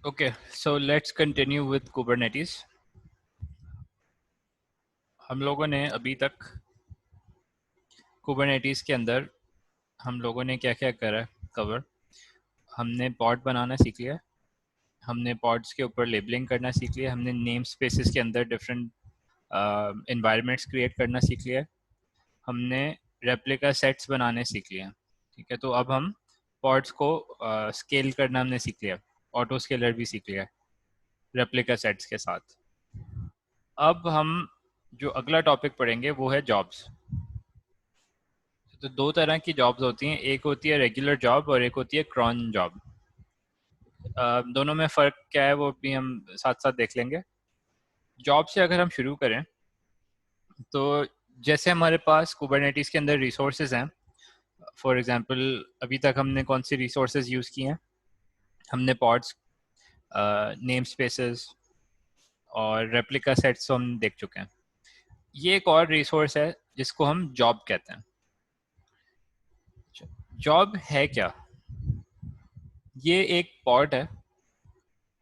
Okay, so let's continue with Kubernetes. हम लोगों ने अभी तक Kubernetes के अंदर हम लोगों ने क्या क्या करा कवर। हमने पॉड बनाना सीख लिया, हमने पॉड्स के ऊपर लेबलिंग करना सीख लिया, हमने नेम स्पेसेस के अंदर डिफरेंट इन्वायरमेंट्स क्रिएट करना सीख लिया, हमने रेप्लिका सेट्स बनाने सीख लिया। ठीक है, तो अब हम पॉड्स को स्केल करना हमने सीख लिया, ऑटो स्केलर भी सीख लिया रेप्लिका सेट्स के साथ। अब हम जो अगला टॉपिक पढ़ेंगे वो है जॉब्स। तो दो तरह की जॉब्स होती हैं, एक होती है रेगुलर जॉब और एक होती है क्रॉन जॉब। दोनों में फ़र्क क्या है वो भी हम साथ साथ देख लेंगे। जॉब से अगर हम शुरू करें तो जैसे हमारे पास कुबरनेटिस के अंदर रिसोर्सेज हैं, फॉर एग्जांपल अभी तक हमने कौन सी रिसोर्सेज यूज़ किए हैं, हमने पॉड्स, नेम स्पेसेस और रेप्लिका सेट्स तो हम देख चुके हैं। ये एक और रिसोर्स है जिसको हम जॉब कहते हैं। जॉब है क्या? ये एक पॉड है,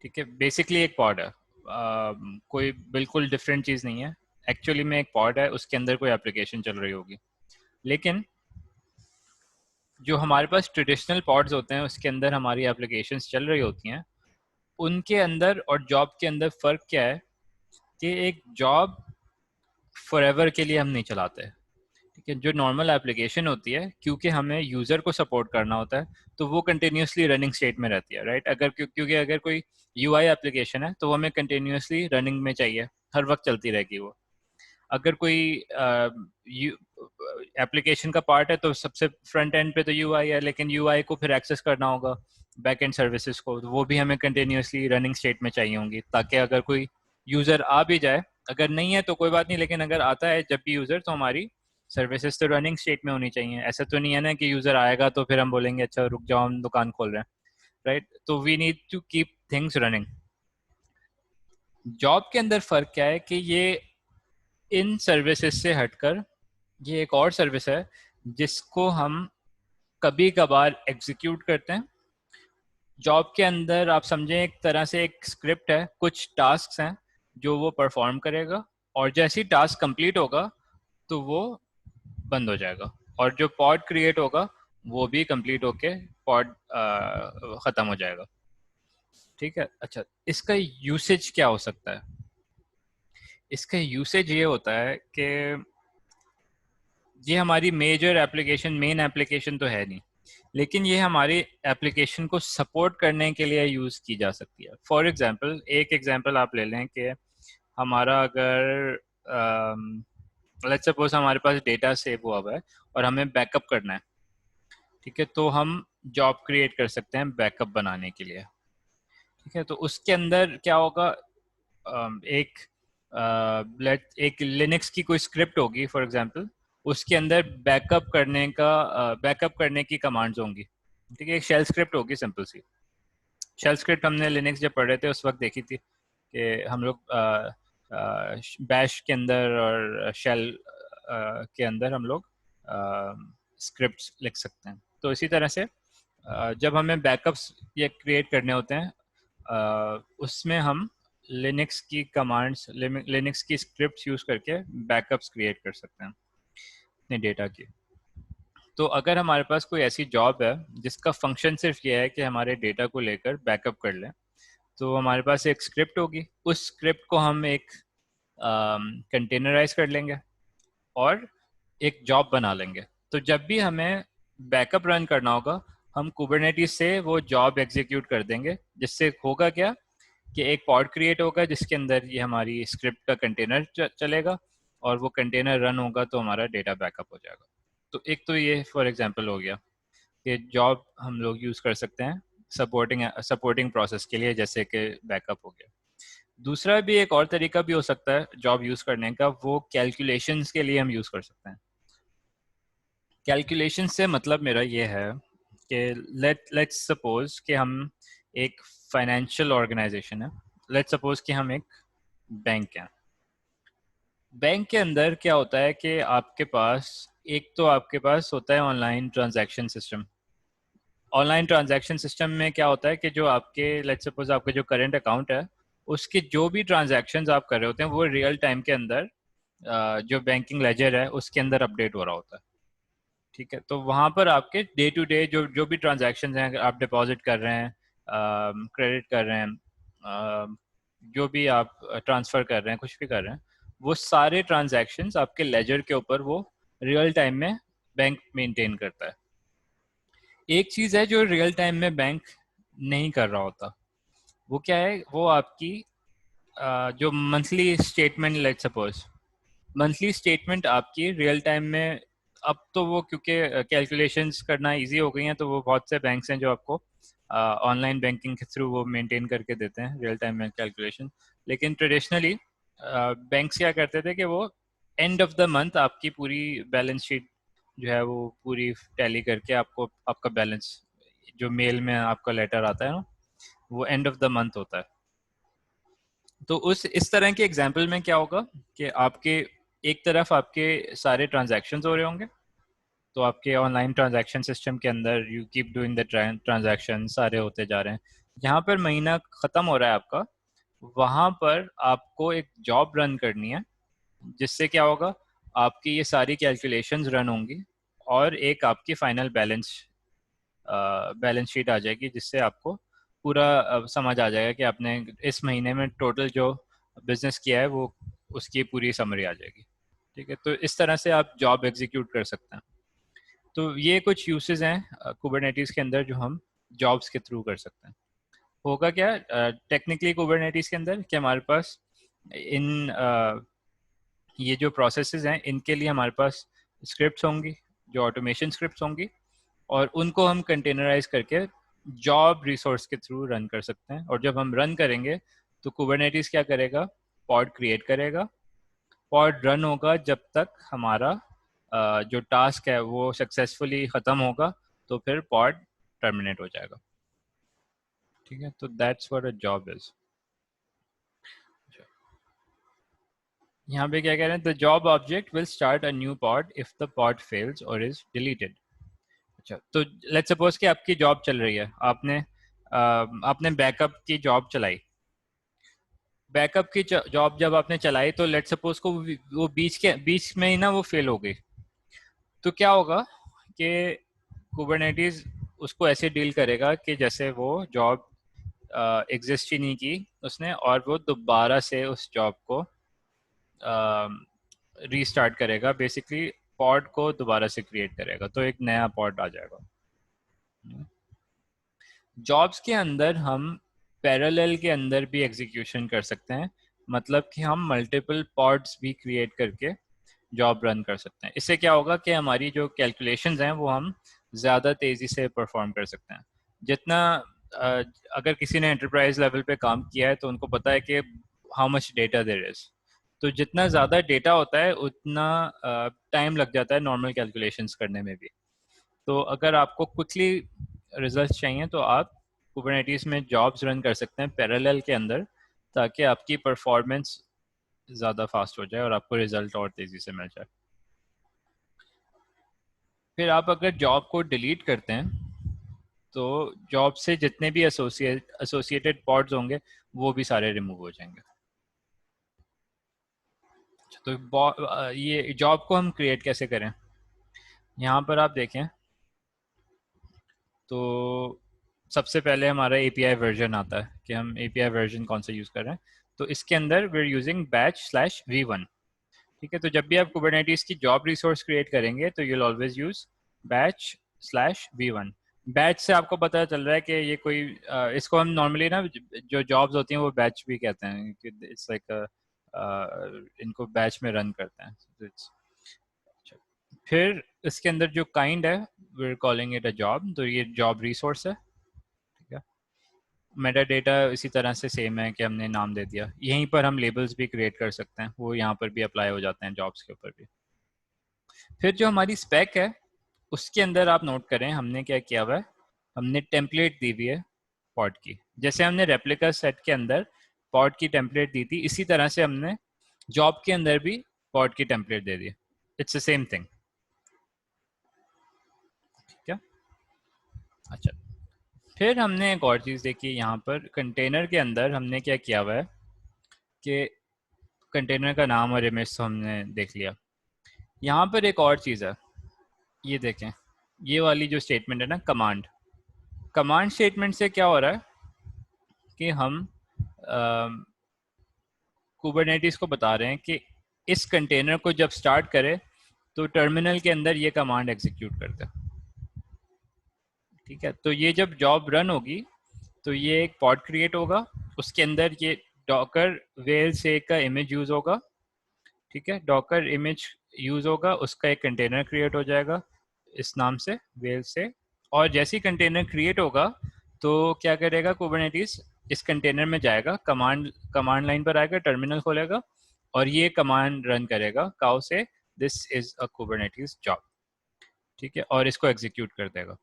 ठीक है, बेसिकली एक पॉड है। कोई बिल्कुल डिफरेंट चीज़ नहीं है। एक्चुअली में एक पॉड है, उसके अंदर कोई एप्लीकेशन चल रही होगी। लेकिन जो हमारे पास ट्रेडिशनल पॉड्स होते हैं उसके अंदर हमारी एप्लीकेशंस चल रही होती हैं, उनके अंदर और जॉब के अंदर फ़र्क क्या है कि एक जॉब फॉरएवर के लिए हम नहीं चलाते। ठीक है, जो नॉर्मल एप्लीकेशन होती है, क्योंकि हमें यूज़र को सपोर्ट करना होता है तो वो कंटिन्यूसली रनिंग स्टेट में रहती है, राइट। अगर क्योंकि अगर कोई यूआई एप्लीकेशन है तो वो हमें कंटिन्यूसली रनिंग में चाहिए, हर वक्त चलती रहेगी वो। अगर कोई एप्लीकेशन का पार्ट है तो सबसे फ्रंट एंड पे तो यूआई है, लेकिन यूआई को फिर एक्सेस करना होगा बैक एंड सर्विसेज को, तो वो भी हमें कंटिन्यूसली रनिंग स्टेट में चाहिए होंगी, ताकि अगर कोई यूज़र आ भी जाए, अगर नहीं है तो कोई बात नहीं, लेकिन अगर आता है जब भी यूज़र तो हमारी सर्विसेज तो रनिंग स्टेट में होनी चाहिए। ऐसा तो नहीं है ना कि यूज़र आएगा तो फिर हम बोलेंगे अच्छा रुक जाओ हम दुकान खोल रहे हैं, राइट। तो we need to keep things running. Job के अंदर फ़र्क क्या है कि ये इन सर्विसेज से हटकर ये एक और सर्विस है जिसको हम कभी कभार एग्जीक्यूट करते हैं। जॉब के अंदर आप समझें एक तरह से एक स्क्रिप्ट है, कुछ टास्क हैं जो वो परफॉर्म करेगा, और जैसे ही टास्क कंप्लीट होगा तो वो बंद हो जाएगा, और जो पॉड क्रिएट होगा वो भी कंप्लीट होके पॉड ख़त्म हो जाएगा। ठीक है, अच्छा, इसका यूसेज क्या हो सकता है? इसका यूसेज ये होता है कि ये हमारी मेजर एप्लीकेशन, मेन एप्लीकेशन तो है नहीं, लेकिन ये हमारी एप्लीकेशन को सपोर्ट करने के लिए यूज़ की जा सकती है। फॉर एग्जांपल, एक एग्जांपल आप ले लें कि हमारा अगर लेट्स सपोज हमारे पास डेटा सेव हुआ हुआ है और हमें बैकअप करना है, ठीक है, तो हम जॉब क्रिएट कर सकते हैं बैकअप बनाने के लिए। ठीक है, तो उसके अंदर क्या होगा, एक एक लिनक्स की कोई स्क्रिप्ट होगी फॉर एग्जांपल, उसके अंदर बैकअप करने की कमांड्स होंगी। ठीक है, एक शेल स्क्रिप्ट होगी, सिंपल सी शेल स्क्रिप्ट। हमने लिनक्स जब पढ़ रहे थे उस वक्त देखी थी कि हम लोग बैश के अंदर और शेल के अंदर हम लोग स्क्रिप्ट्स लिख सकते हैं। तो इसी तरह से जब हमें बैकअप्स ये क्रिएट करने होते हैं, उसमें हम लिनक्स की कमांड्स, लिनक्स की स्क्रिप्ट्स यूज़ करके बैकअप्स क्रिएट कर सकते हैं अपने डेटा की। तो अगर हमारे पास कोई ऐसी जॉब है जिसका फंक्शन सिर्फ ये है कि हमारे डेटा को लेकर बैकअप कर लें, तो हमारे पास एक स्क्रिप्ट होगी, उस स्क्रिप्ट को हम एक कंटेनराइज कर लेंगे और एक जॉब बना लेंगे। तो जब भी हमें बैकअप रन करना होगा हम कुबरनेटिस से वो जॉब एग्जीक्यूट कर देंगे, जिससे होगा क्या कि एक पॉड क्रिएट होगा जिसके अंदर ये हमारी स्क्रिप्ट का कंटेनर चलेगा, और वो कंटेनर रन होगा तो हमारा डेटा बैकअप हो जाएगा। तो एक तो ये फॉर एग्जांपल हो गया कि जॉब हम लोग यूज़ कर सकते हैं सपोर्टिंग सपोर्टिंग प्रोसेस के लिए, जैसे कि बैकअप हो गया। दूसरा भी एक और तरीका भी हो सकता है जॉब यूज़ करने का, वो कैलकुलेशंस के लिए हम यूज़ कर सकते हैं। कैलकुलेशन से मतलब मेरा ये है कि लेट्स सपोज कि हम एक फाइनेंशियल ऑर्गेनाइजेशन है, लेट्स सपोज कि हम एक बैंक हैं। बैंक के अंदर क्या होता है कि आपके पास एक तो आपके पास होता है online transaction system, online transaction system में क्या होता है कि जो आपके लेट्स सपोज आपका जो करंट अकाउंट है उसके जो भी ट्रांजैक्शंस आप कर रहे होते हैं वो रियल टाइम के अंदर जो बैंकिंग लेजर है उसके अंदर अपडेट हो रहा होता है। ठीक है, तो वहाँ पर आपके डे टू डे जो जो भी ट्रांजैक्शंस हैं, अगर आप डिपॉजिट कर रहे हैं, क्रेडिट कर रहे हैं, जो भी आप ट्रांसफ़र कर रहे हैं, कुछ भी कर रहे हैं, वो सारे ट्रांजैक्शंस आपके लेजर के ऊपर वो रियल टाइम में बैंक मेंटेन करता है। एक चीज़ है जो रियल टाइम में बैंक नहीं कर रहा होता, वो क्या है, वो आपकी जो monthly statement, let's suppose monthly statement आपकी रियल टाइम में, अब तो वो क्योंकि कैलकुलेशंस करना इजी हो गई हैं तो वो बहुत से बैंक्स हैं जो आपको ऑनलाइन बैंकिंग के थ्रू वो मेंटेन करके देते हैं रियल टाइम में कैलकुलेशन। लेकिन ट्रेडिशनली बैंक्स क्या करते थे कि वो एंड ऑफ द मंथ आपकी पूरी बैलेंस शीट जो है वो पूरी टैली करके आपको आपका बैलेंस, जो मेल में आपका लेटर आता है ना, वो एंड ऑफ द मंथ होता है। तो उस इस तरह के एग्जाम्पल में क्या होगा कि आपके एक तरफ आपके सारे ट्रांजैक्शंस हो रहे होंगे, तो आपके ऑनलाइन ट्रांजैक्शन सिस्टम के अंदर you keep doing the transaction, सारे होते जा रहे हैं। जहाँ पर महीना ख़त्म हो रहा है आपका, वहाँ पर आपको एक जॉब रन करनी है, जिससे क्या होगा, आपकी ये सारी कैलकुलेशंस रन होंगी और एक आपकी फाइनल बैलेंस शीट आ जाएगी, जिससे आपको पूरा समझ आ जाएगा कि आपने इस महीने में टोटल जो बिजनेस किया है वो उसकी पूरी समरी आ जाएगी। ठीक है, तो इस तरह से आप जॉब एग्जीक्यूट कर सकते हैं। तो ये कुछ यूसेस हैं कुबरनेटिस के अंदर जो हम जॉब्स के थ्रू कर सकते हैं। होगा क्या टेक्निकली कुबरनेटिस के अंदर कि हमारे पास इन ये जो प्रोसेसेस हैं इनके लिए हमारे पास स्क्रिप्ट्स होंगी, जो ऑटोमेशन स्क्रिप्ट्स होंगी, और उनको हम कंटेनराइज करके जॉब रिसोर्स के थ्रू रन कर सकते हैं। और जब हम रन करेंगे तो कुबरनेटिस क्या करेगा, पॉड क्रिएट करेगा, पॉड रन होगा जब तक हमारा जो टास्क है वो सक्सेसफुली ख़त्म होगा, तो फिर पॉड टर्मिनेट हो जाएगा। ठीक है, तो that's what a job is. यहाँ पे क्या कह रहे हैं, the job object will start a new pod if the pod fails और इज डिलीटेड। अच्छा, तो लेट्स सपोज कि आपकी जॉब चल रही है, आपने बैकअप की जॉब चलाई। बैकअप की जॉब जब आपने चलाई तो लेट्स सपोज को वो बीच में ही ना वो फेल हो गई, तो क्या होगा कि कुबरनेटिस उसको ऐसे डील करेगा कि जैसे वो जॉब एग्जिस्ट ही नहीं की उसने, और वो दोबारा से उस जॉब को रीस्टार्ट करेगा, बेसिकली पॉड को दोबारा से क्रिएट करेगा, तो एक नया पॉड आ जाएगा। जॉब्स के अंदर हम पैरेलल के अंदर भी एग्जीक्यूशन कर सकते हैं, मतलब कि हम मल्टीपल पॉड्स भी क्रिएट करके जॉब रन कर सकते हैं। इससे क्या होगा कि हमारी जो कैलकुलेशंस हैं वो हम ज़्यादा तेज़ी से परफॉर्म कर सकते हैं। जितना अ, अगर किसी ने एंटरप्राइज लेवल पे काम किया है तो उनको पता है कि how much data there is, तो जितना ज़्यादा डेटा होता है उतना टाइम लग जाता है नॉर्मल कैलकुलेशंस करने में भी। तो अगर आपको क्विकली रिजल्ट चाहिए तो आप कुबरनेटिस में जॉब्स रन कर सकते हैं पैरेलल के अंदर, ताकि आपकी परफॉर्मेंस ज़्यादा फास्ट हो जाए और आपको रिजल्ट और तेज़ी से मिल जाए। फिर आप अगर जॉब को डिलीट करते हैं तो जॉब से जितने भी एसोसिएटेड पॉड्स होंगे वो भी सारे रिमूव हो जाएंगे। तो ये जॉब को हम क्रिएट कैसे करें, यहाँ पर आप देखें तो सबसे पहले हमारा एपीआई वर्जन आता है कि हम एपीआई वर्जन कौन सा यूज़ कर रहे हैं। तो इसके अंदर वी आर यूजिंग बैच/v1। ठीक है, तो जब भी आप कुबरनेटिस की जॉब रिसोर्स क्रिएट करेंगे तो यूल ऑलवेज यूज बैच/v1। बैच से आपको पता चल रहा है कि ये कोई इसको हम नॉर्मली ना जो जॉब्स होती हैं वो बैच भी कहते हैं कि इट्स लाइक इनको बैच में रन करते हैं। So फिर इसके अंदर जो काइंड है we are calling it a job, तो ये जॉब रिसोर्स है। ठीक है, मेटा डेटा इसी तरह से सेम है कि हमने नाम दे दिया। यहीं पर हम लेबल्स भी क्रिएट कर सकते हैं, वो यहाँ पर भी अप्लाई हो जाते हैं जॉब्स के ऊपर भी। फिर जो हमारी स्पेक है उसके अंदर आप नोट करें हमने क्या किया हुआ है, हमने टेम्पलेट दी हुई है पॉड की। जैसे हमने रेप्लिका सेट के अंदर पॉड की टेम्पलेट दी थी, इसी तरह से हमने जॉब के अंदर भी पॉड की template they the. It's the same thing. ठीक है, अच्छा। फिर हमने एक और चीज़ देखी, यहाँ पर कंटेनर के अंदर हमने क्या किया हुआ है कि कंटेनर का नाम और इमेज तो हमने देख लिया। यहाँ पर एक और चीज़ है, ये देखें, ये वाली जो स्टेटमेंट है ना, कमांड स्टेटमेंट से क्या हो रहा है कि हम कुबरनेटिस को बता रहे हैं कि इस कंटेनर को जब स्टार्ट करे तो टर्मिनल के अंदर ये कमांड एग्जीक्यूट कर दे। ठीक है, तो ये जब जॉब रन होगी तो ये एक पॉड क्रिएट होगा, उसके अंदर ये डॉकर वेल से का इमेज यूज होगा। ठीक है, डॉकर इमेज यूज होगा, उसका एक कंटेनर क्रिएट हो जाएगा इस नाम से, वेल से। और जैसे ही कंटेनर क्रिएट होगा तो क्या करेगा कुबरनेटिस, इस कंटेनर में जाएगा, कमांड लाइन पर आएगा, टर्मिनल खोलेगा और ये कमांड रन करेगा काउ से, this is a Kubernetes job. ठीक है, और इसको एग्जीक्यूट कर देगा।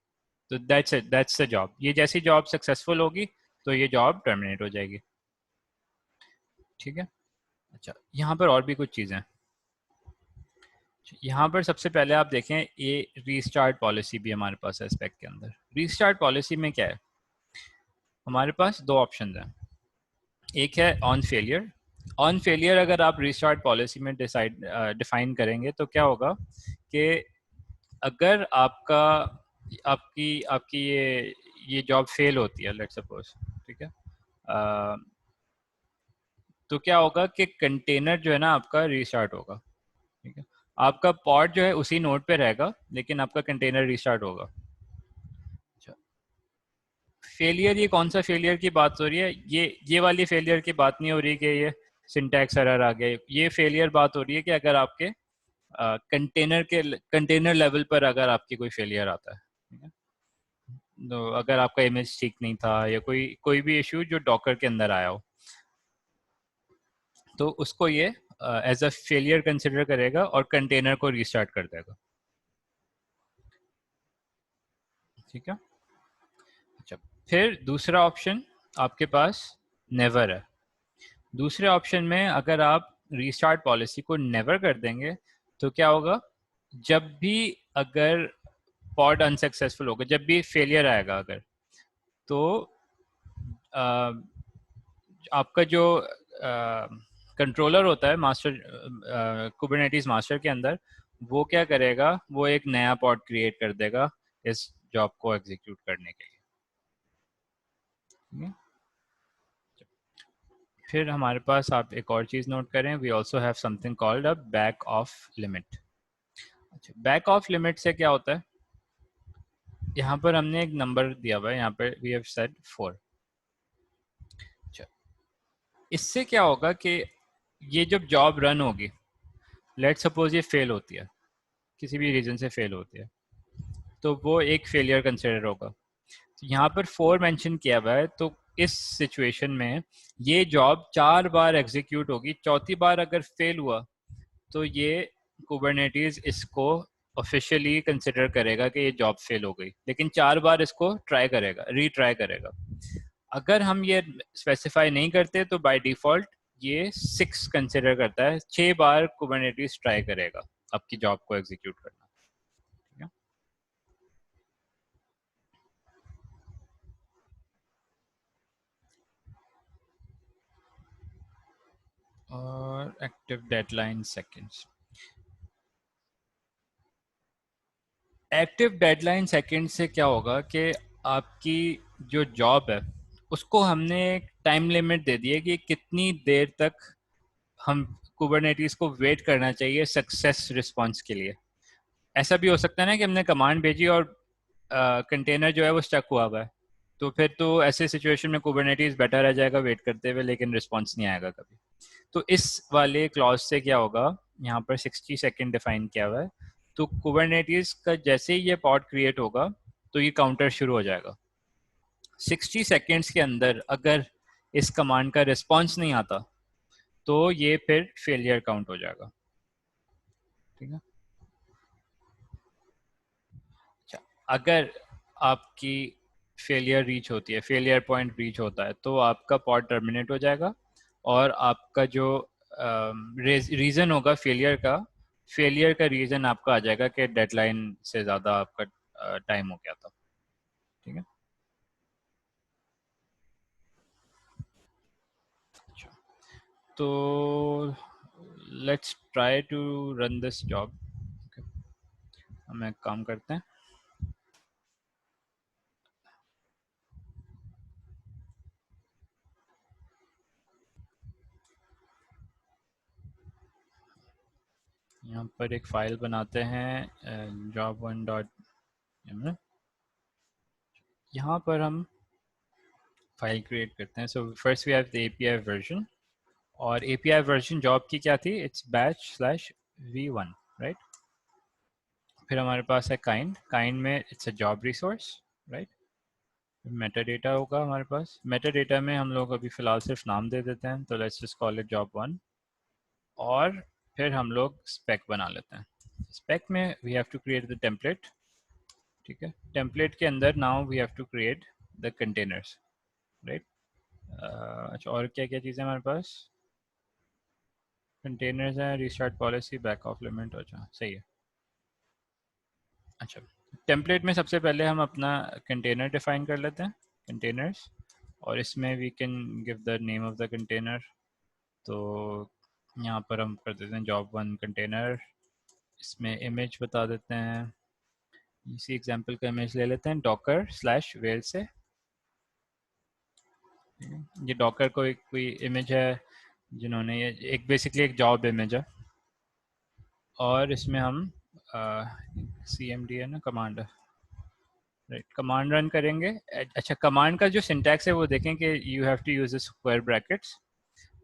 तो दैट्स द जॉब। ये जैसी जॉब सक्सेसफुल होगी तो ये जॉब टर्मिनेट हो जाएगी। ठीक है, अच्छा यहाँ पर और भी कुछ चीज़ें हैं। यहाँ पर सबसे पहले आप देखें, ये रीस्टार्ट पॉलिसी भी हमारे पास है स्पेक के अंदर। रीस्टार्ट पॉलिसी में क्या है, हमारे पास दो ऑप्शन हैं। एक है ऑन फेलियर। ऑन फेलियर अगर आप रीस्टार्ट पॉलिसी में डिफाइन करेंगे तो क्या होगा कि अगर आपका आपकी आपकी ये जॉब फेल होती है, लेट्स सपोज, ठीक है, तो क्या होगा कि कंटेनर जो है ना आपका रीस्टार्ट होगा। ठीक है, आपका पॉड जो है उसी नोड पे रहेगा लेकिन आपका कंटेनर रीस्टार्ट होगा। अच्छा, फेलियर, ये कौन सा फेलियर की बात हो रही है? ये वाली फेलियर की बात नहीं हो रही कि ये सिंटैक्स एरर आ गया। ये फेलियर बात हो रही है कि अगर आपके कंटेनर लेवल पर अगर आपकी कोई फेलियर आता है, ठीक है? तो अगर आपका इमेज ठीक नहीं था या कोई भी इशू जो डॉकर के अंदर आया हो, तो उसको ये एज अ फेलियर कंसिडर करेगा और कंटेनर को रीस्टार्ट कर देगा। ठीक है, अच्छा, फिर दूसरा ऑप्शन आपके पास नेवर है। दूसरे ऑप्शन में अगर आप रीस्टार्ट पॉलिसी को नेवर कर देंगे तो क्या होगा, जब भी अगर पॉड अनसक्सेसफुल होगा, जब भी फेलियर आएगा अगर, तो आ, आपका जो कंट्रोलर होता है मास्टर, कुबरनेटिस मास्टर के अंदर, वो क्या करेगा, वो एक नया पॉड क्रिएट कर देगा इस जॉब को एग्जीक्यूट करने के लिए। फिर हमारे पास आप एक और चीज़ नोट करें, we also have something called a back off limit. अच्छा, बैक ऑफ लिमिट से क्या होता है, यहाँ पर हमने एक नंबर दिया हुआ है, यहाँ पर वी हैव सेड 4। अच्छा, इससे क्या होगा कि ये जब जॉब रन होगी, लेट सपोज ये फेल होती है, किसी भी रीजन से फेल होती है, तो वो एक फेलियर कंसिडर होगा। तो यहाँ पर 4 मेंशन किया हुआ है, तो इस सिचुएशन में ये जॉब 4 बार एग्जीक्यूट होगी, चौथी बार अगर फेल हुआ तो ये कुबरनेटिस इसको ऑफिशियली कंसिडर करेगा कि ये जॉब फेल हो गई, लेकिन 4 बार इसको ट्राई करेगा, रीट्राई करेगा। अगर हम ये स्पेसिफाई नहीं करते तो बाय डिफॉल्ट ये 6 कंसिडर करता है, 6 बार कुबरनेटिस ट्राई करेगा आपकी जॉब को एग्जीक्यूट करना। ठीक है, और active deadline seconds. Active deadline second से क्या होगा कि आपकी जो जॉब है उसको हमने एक टाइम लिमिट दे दी है कि कितनी देर तक हम कुबरनेटिस को वेट करना चाहिए सक्सेस रिस्पांस के लिए। ऐसा भी हो सकता है ना कि हमने कमांड भेजी और कंटेनर जो है वो स्टक हुआ हुआ है, तो फिर तो ऐसे सिचुएशन में कुबरनेटिस बैठा रह जाएगा वेट करते हुए, लेकिन रिस्पांस नहीं आएगा कभी। तो इस वाले क्लॉज से क्या होगा, यहाँ पर 60 सेकेंड डिफाइन किया हुआ है, तो कुबरनेटिस का जैसे ही ये पॉड क्रिएट होगा तो ये काउंटर शुरू हो जाएगा। 60 सेकेंड्स के अंदर अगर इस कमांड का रिस्पांस नहीं आता तो ये फिर फेलियर काउंट हो जाएगा। ठीक है, अच्छा, अगर आपकी फेलियर रीच होती है, फेलियर पॉइंट रीच होता है, तो आपका पॉड टर्मिनेट हो जाएगा और आपका जो रीज़न होगा फेलियर का रीज़न आपका आ जाएगा कि डेडलाइन से ज़्यादा आपका टाइम हो गया था। ठीक है, तो let's try to run this job. हम एक काम करते हैं, यहाँ पर एक फाइल बनाते हैं job1.yml। यहाँ पर हम फाइल क्रिएट करते हैं। So first we have the API version, और एपीआई वर्जन जॉब की क्या थी, इट्स batch/v1, राइट। फिर हमारे पास है काइंड, काइंड में it's a job resource, right. Meta data होगा हमारे पास, मेटा डेटा में हम लोग अभी फ़िलहाल सिर्फ नाम दे देते हैं, तो let's just call it job1। और फिर हम लोग स्पेक बना लेते हैं। स्पेक में we have to create the template, ठीक है। टेम्पलेट के अंदर now we have to create the containers, right. अच्छा, और क्या क्या चीज़ें हमारे पास, कंटेनर्स है, restart policy, back off limit, अच्छा सही है। अच्छा, टेम्पलेट में सबसे पहले हम अपना कंटेनर डिफाइन कर लेते हैं, कंटेनर्स। और इसमें we can give the name of the container. तो यहाँ पर हम कर देते हैं job1 कंटेनर। इसमें इमेज बता देते हैं, इसी एग्जांपल का इमेज ले लेते हैं docker/whale से। ये डॉकर कोई इमेज है जिन्होंने, ये एक बेसिकली एक जॉब इमेज है। और इसमें हम CMD है ना, कमांड, राइट, कमांड रन करेंगे। अच्छा, कमांड का जो सिंटैक्स है वो देखें कि you have to use square brackets,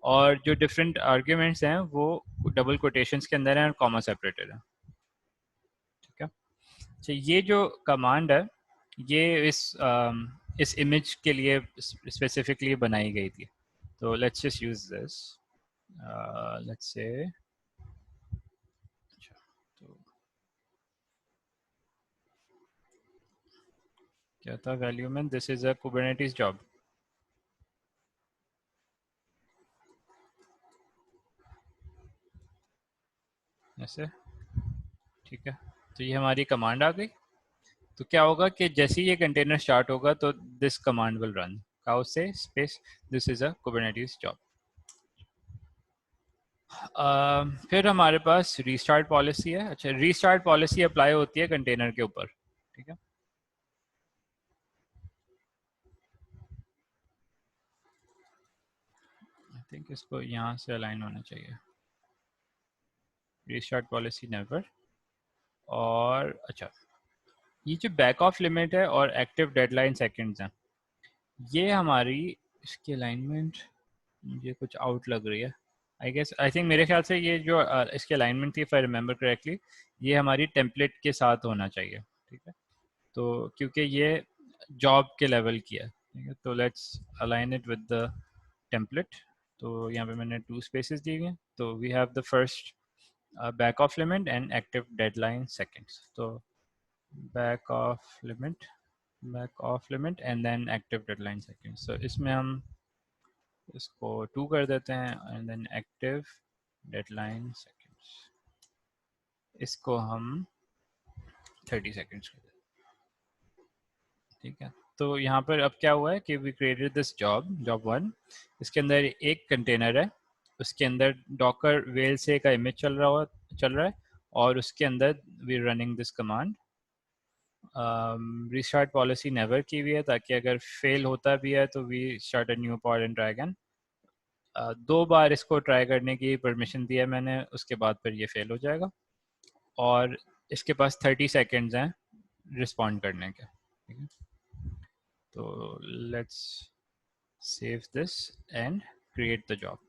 और जो डिफरेंट आर्ग्यूमेंट्स हैं वो डबल कोटेशंस के अंदर हैं और कॉमा सेपरेटेड है, ठीक है। अच्छा, ये जो कमांड है ये इस इमेज के लिए स्पेसिफिकली बनाई गई थी। तो let's just use this, let's say, अच्छा, तो क्या था वैल्यू में, this is a Kubernetes job, ऐसे, ठीक है। तो ये हमारी कमांड आ गई। तो क्या होगा कि जैसे ही ये कंटेनर स्टार्ट होगा तो दिस कमांड विल रन, काउ से space this is a Kubernetes job. फिर हमारे पास रीस्टार्ट पॉलिसी है। अच्छा, रीस्टार्ट पॉलिसी अप्लाई होती है कंटेनर के ऊपर, ठीक है। आई थिंक इसको यहाँ से अलाइन होना चाहिए, रीस्टार्ट पॉलिसी नेवर। और अच्छा, ये जो बैक ऑफ लिमिट है और एक्टिव डेडलाइन सेकंड्स हैं, ये हमारी इसकी अलाइनमेंट मुझे कुछ आउट लग रही है। आई थिंक मेरे ख्याल से ये जो इसकी अलाइनमेंट थी, इफ आई रिमेंबर करेक्टली, ये हमारी टेम्पलेट के साथ होना चाहिए, ठीक है। तो क्योंकि ये जॉब के लेवल की है, ठीक है, तो let's align it with the template. तो यहाँ पे मैंने 2 स्पेसेस दी हुई हैं। तो we have the first back off limit and active deadline seconds. तो back off limit, back off limit and then active deadline seconds. तो इसमें हम इसको 2 कर देते हैं and then active deadline seconds, इसको हम 30 सेकंड्स कर देते हैं, ठीक है। तो यहाँ पर अब क्या हुआ है कि वी क्रिएटेड दिस job1। इसके अंदर एक कंटेनर है, उसके अंदर डॉकर वेल से का इमेज चल रहा है, और उसके अंदर we running this command. Restart policy never की हुई है, ताकि अगर फेल होता भी है तो we start a new pod and try again. 2 बार इसको ट्राई करने की परमिशन दी है मैंने, उसके बाद फिर ये फेल हो जाएगा। और इसके पास 30 सेकेंड्स हैं रिस्पॉन्ड करने के, ठीक है। तो let's save this and create the job.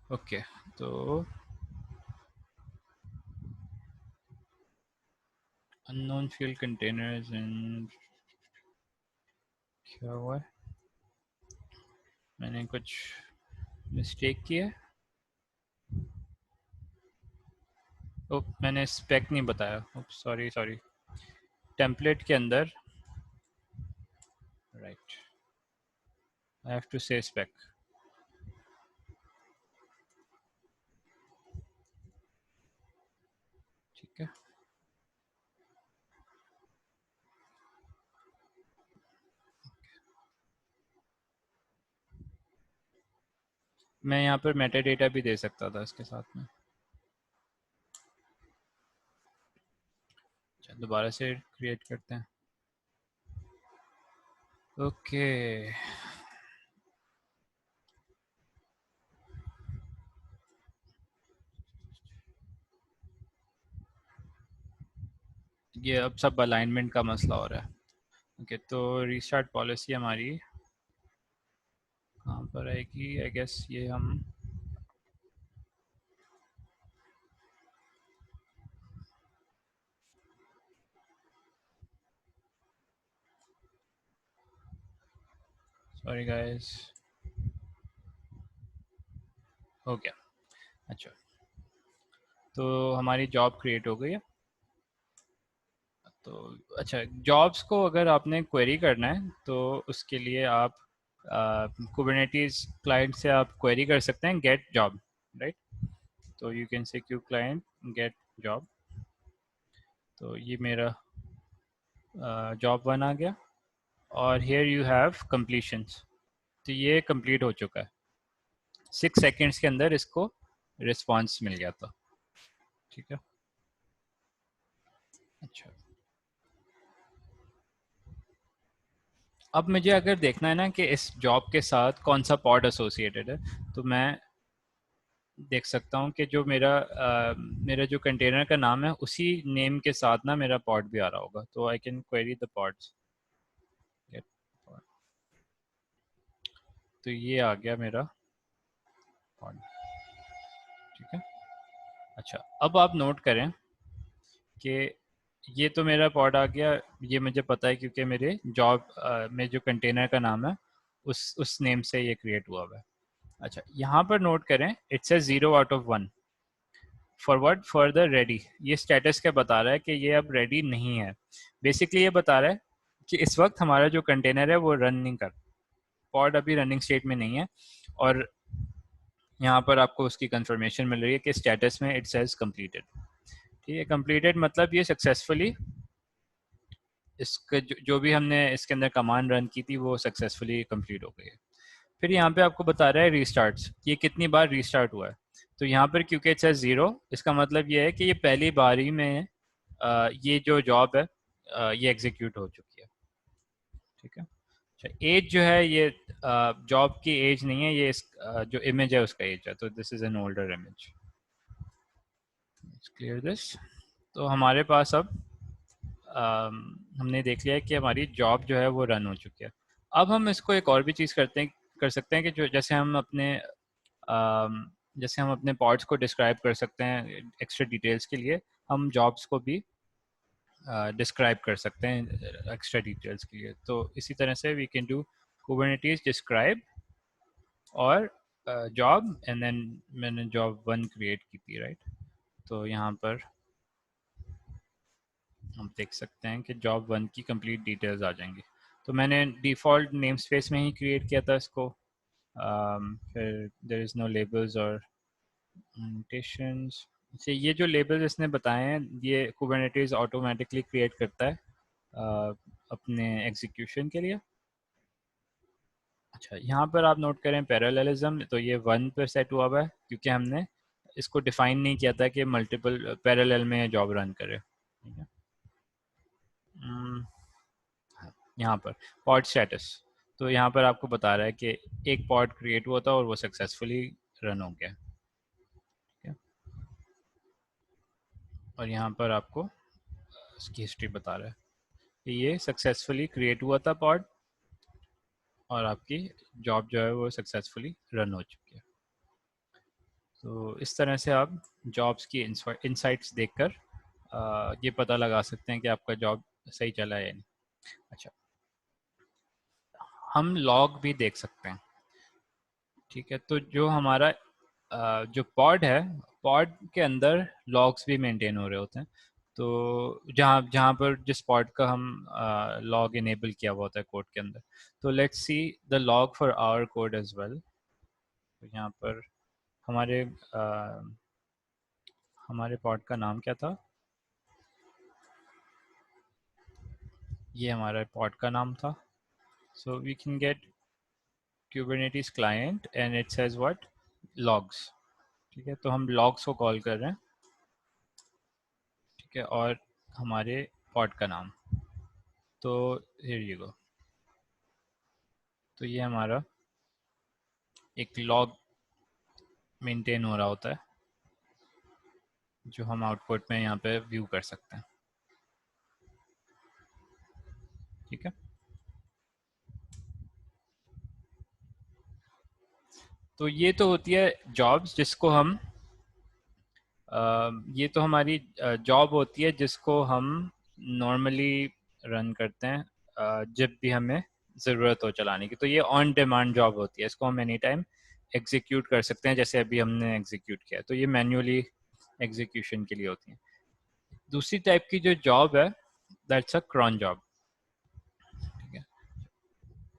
Okay, तो अननोन फील्ड कंटेनर्स एंड क्या हुआ है, मैंने कुछ मिस्टेक की है। ओ, मैंने स्पेक नहीं बताया, सॉरी सॉरी, टेम्पलेट के अंदर, राइट, आई हैव टू से स्पेक, ठीक है। मैं यहाँ पर मेटा डेटा भी दे सकता था इसके साथ में। अच्छा, दोबारा से क्रिएट करते हैं। ओके, ये अब सब अलाइनमेंट का मसला हो रहा है। ओके, तो रीस्टार्ट पॉलिसी हमारी कहाँ पर आएगी? आई गेस ये हम सॉरी गाइस, हो गया। अच्छा, तो हमारी जॉब क्रिएट हो गई है। तो अच्छा, जॉब्स को अगर आपने क्वेरी करना है तो उसके लिए आप कुबरनेटिस क्लाइंट से आप क्वेरी कर सकते हैं गेट जॉब, राइट। तो you can say Q client get job. तो ये मेरा जॉब वन आ गया, और हेयर यू हैव completions। तो ये कंप्लीट हो चुका है, 6 सेकेंड्स के अंदर इसको रिस्पॉन्स मिल गया था। ठीक है। अच्छा, अब मुझे अगर देखना है ना कि इस जॉब के साथ कौन सा पॉड एसोसिएटेड है, तो मैं देख सकता हूँ कि जो मेरा जो कंटेनर का नाम है उसी नेम के साथ ना मेरा पॉड भी आ रहा होगा। तो I can query the pods, get pod. तो ये आ गया मेरा पॉड। ठीक है। अच्छा, अब आप नोट करें कि ये तो मेरा पॉड आ गया, ये मुझे पता है क्योंकि मेरे जॉब में जो कंटेनर का नाम है उस नेम से ये क्रिएट हुआ हुआ है। अच्छा, यहाँ पर नोट करें, it's a 0/1 forward further ready. ये स्टेटस क्या बता रहा है कि ये अब रेडी नहीं है। बेसिकली ये बता रहा है कि इस वक्त हमारा जो कंटेनर है वो रन नहीं कर, पॉड अभी रनिंग स्टेट में नहीं है। और यहाँ पर आपको उसकी कंफर्मेशन मिल रही है कि स्टेटस में इट सेज कंप्लीटेड। ठीक है, कंप्लीटेड मतलब ये सक्सेसफुली इसका जो भी हमने इसके अंदर कमांड रन की थी वो सक्सेसफुली कंप्लीट हो गई है। फिर यहाँ पे आपको बता रहा है रीस्टार्ट्स, ये कितनी बार रीस्टार्ट हुआ है। तो यहाँ पर क्योंकि इट्स ज़ीरो, इसका मतलब ये है कि ये पहली बारी में ये जो जॉब है ये एग्जीक्यूट हो चुकी है। ठीक है। अच्छा, एज जो है ये जॉब की एज नहीं है, ये जो इमेज है उसका एज है। तो this is an older image. Clear this. तो हमारे पास अब हमने देख लिया है कि हमारी जॉब जो है वो रन हो चुकी है। अब हम इसको एक और भी चीज़ कर सकते हैं कि जो जैसे हम अपने पॉड्स को डिस्क्राइब कर सकते हैं एक्स्ट्रा डिटेल्स के लिए, हम जॉब्स को भी डिस्क्राइब कर सकते हैं एक्स्ट्रा डिटेल्स के लिए। तो इसी तरह से we can do Kubernetes describe और जॉब, एंड देन मैंने जॉब वन क्रिएट की थी, राइट। तो यहाँ पर हम देख सकते हैं कि जॉब वन की कंप्लीट डिटेल्स आ जाएंगी। तो मैंने डिफ़ॉल्ट नेम स्पेस में ही क्रिएट किया था इसको। फिर देयर इज़ नो लेबल्स और नोटेशंस से, ये जो लेबल्स इसने बताए हैं ये कुबरनेटिस ऑटोमेटिकली क्रिएट करता है अपने एग्जीक्यूशन के लिए। अच्छा, यहाँ पर आप नोट करें पैरेललिज्म, तो ये वन पर सेट हुआ हुआ है क्योंकि हमने इसको डिफाइन नहीं किया था कि मल्टीपल पैरेलल में जॉब रन करे। ठीक है। हम्म, यहाँ पर पॉड स्टेटस, तो यहाँ पर आपको बता रहा है कि एक पॉड क्रिएट हुआ था और वो सक्सेसफुली रन हो गया। ठीक है। और यहाँ पर आपको इसकी हिस्ट्री बता रहा है कि ये सक्सेसफुली क्रिएट हुआ था पॉड, और आपकी जॉब जो है वो सक्सेसफुली रन हो चुकी है। तो इस तरह से आप जॉब्स की इंसाइट्स देखकर ये पता लगा सकते हैं कि आपका जॉब सही चला है या नहीं। अच्छा, हम लॉग भी देख सकते हैं। ठीक है, तो जो हमारा जो पॉड है, पॉड के अंदर लॉग्स भी मेंटेन हो रहे होते हैं। तो जहाँ जहाँ पर जिस पॉड का हम लॉग इनेबल किया हुआ होता है कोड के अंदर। तो let's see the log for our code as well. तो यहाँ पर हमारे हमारे पॉड का नाम क्या था? ये हमारा पॉड का नाम था। So we can get Kubernetes client and it says what? Logs, ठीक है। तो हम लॉग्स को कॉल कर रहे हैं, ठीक है, और हमारे पॉड का नाम, तो हियर यू गो। तो ये हमारा एक लॉग मेंटेन हो रहा होता है जो हम आउटपुट में यहाँ पे व्यू कर सकते हैं, ठीक है। तो ये तो होती है जॉब्स जिसको हम ये तो हमारी जॉब होती है जिसको हम नॉर्मली रन करते हैं जब भी हमें ज़रूरत हो चलाने की। तो ये ऑन डिमांड जॉब होती है, इसको हम एनी टाइम एग्जीक्यूट कर सकते हैं, जैसे अभी हमने एग्जीक्यूट किया। तो ये मैन्युअली एग्जीक्यूशन के लिए होती है। दूसरी टाइप की जो जॉब है, दैट्स अ क्रॉन जॉब, ठीक है।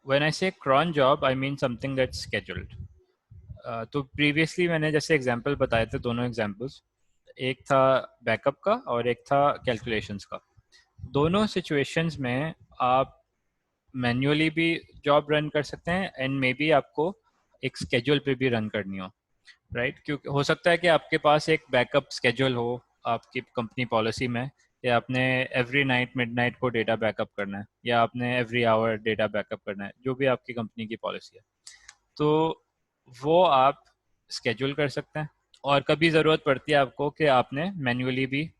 व्हेन आई से cron job I mean something that's scheduled. तो प्रीवियसली मैंने जैसे एग्जांपल बताए थे, दोनों एग्जांपल्स, एक था बैकअप का और एक था कैलकुलेशंस का। दोनों सिचुएशंस में आप मैन्युअली भी जॉब रन कर सकते हैं एंड मे बी आपको एक स्केड्यूल पे भी रन करनी हो, राइट। क्योंकि हो सकता है कि आपके पास एक बैकअप स्केड्यूल हो आपकी कंपनी पॉलिसी में, या आपने एवरी नाइट मिडनाइट को डेटा बैकअप करना है, या आपने एवरी आवर डेटा बैकअप करना है, जो भी आपकी कंपनी की पॉलिसी है, तो वो आप स्केड्यूल कर सकते हैं। और कभी ज़रूरत पड़ती है आपको कि आपने मैन्युअली भी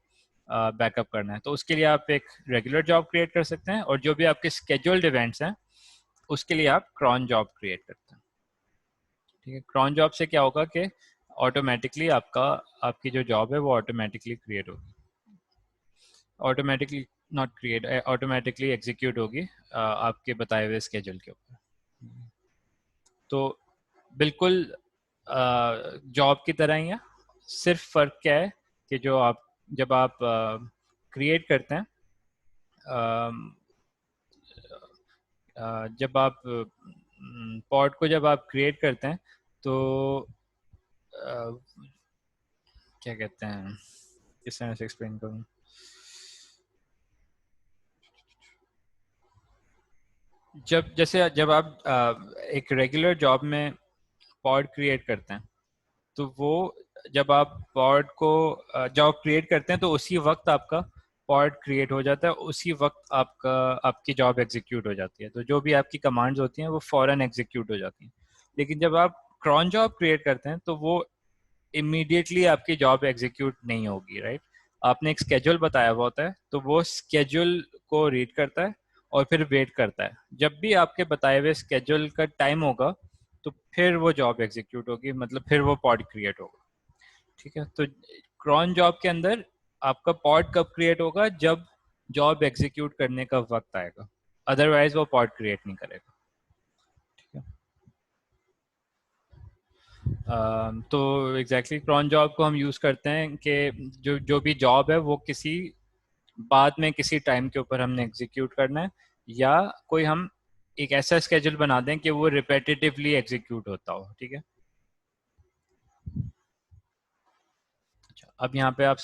बैकअप करना है, तो उसके लिए आप एक रेगुलर जॉब क्रिएट कर सकते हैं, और जो भी आपके स्केड्यूल्ड इवेंट्स हैं उसके लिए आप क्रॉन जॉब क्रिएट करते हैं, ठीक है। क्रॉन जॉब से क्या होगा कि ऑटोमेटिकली आपकी जो जॉब है वो ऑटोमेटिकली क्रिएट होगी, automatically not create, automatically execute होगी आपके बताए हुए स्केड्यूल के ऊपर। तो बिल्कुल जॉब की तरह ही है, सिर्फ फ़र्क क्या है कि जो आप जब आप क्रिएट करते हैं, जब आप पॉड को जब आप क्रिएट करते हैं, तो अ, क्या कहते हैं, किस तरह से एक्सप्लेन करूँ। जब आप एक रेगुलर जॉब में पॉड क्रिएट करते हैं, तो वो जब आप पॉड को जॉब क्रिएट करते हैं तो उसी वक्त आपका पॉड क्रिएट हो जाता है, उसी वक्त आपकी जॉब एग्जीक्यूट हो जाती है। तो जो भी आपकी कमांड्स होती हैं वो फौरन एग्जीक्यूट हो जाती हैं। लेकिन जब आप क्रॉन जॉब क्रिएट करते हैं तो वो इमीडिएटली आपकी जॉब एग्जीक्यूट नहीं होगी, राइट। आपने एक स्केड्यूल बताया हुआ होता है, तो वो स्केड्यूल को रीड करता है और फिर वेट करता है, जब भी आपके बताए हुए स्केड्यूल का टाइम होगा तो फिर वो जॉब एग्जीक्यूट होगी, मतलब फिर वो पॉड क्रिएट होगा, ठीक है। तो क्रॉन जॉब के अंदर आपका पॉड कब क्रिएट होगा, जब जॉब एग्जीक्यूट करने का वक्त आएगा, अदरवाइज वो पॉड क्रिएट नहीं करेगा, ठीक है। तो एग्जैक्टली क्रॉन जॉब को हम यूज़ करते हैं कि जो जो भी जॉब है वो किसी बाद में किसी टाइम के ऊपर हमने एग्जीक्यूट करना है, या कोई हम एक ऐसा स्केड्यूल बना दें कि वो रिपीटेटिवली एग्जीक्यूट होता हो, ठीक है। अच्छा, अब यहाँ पे आप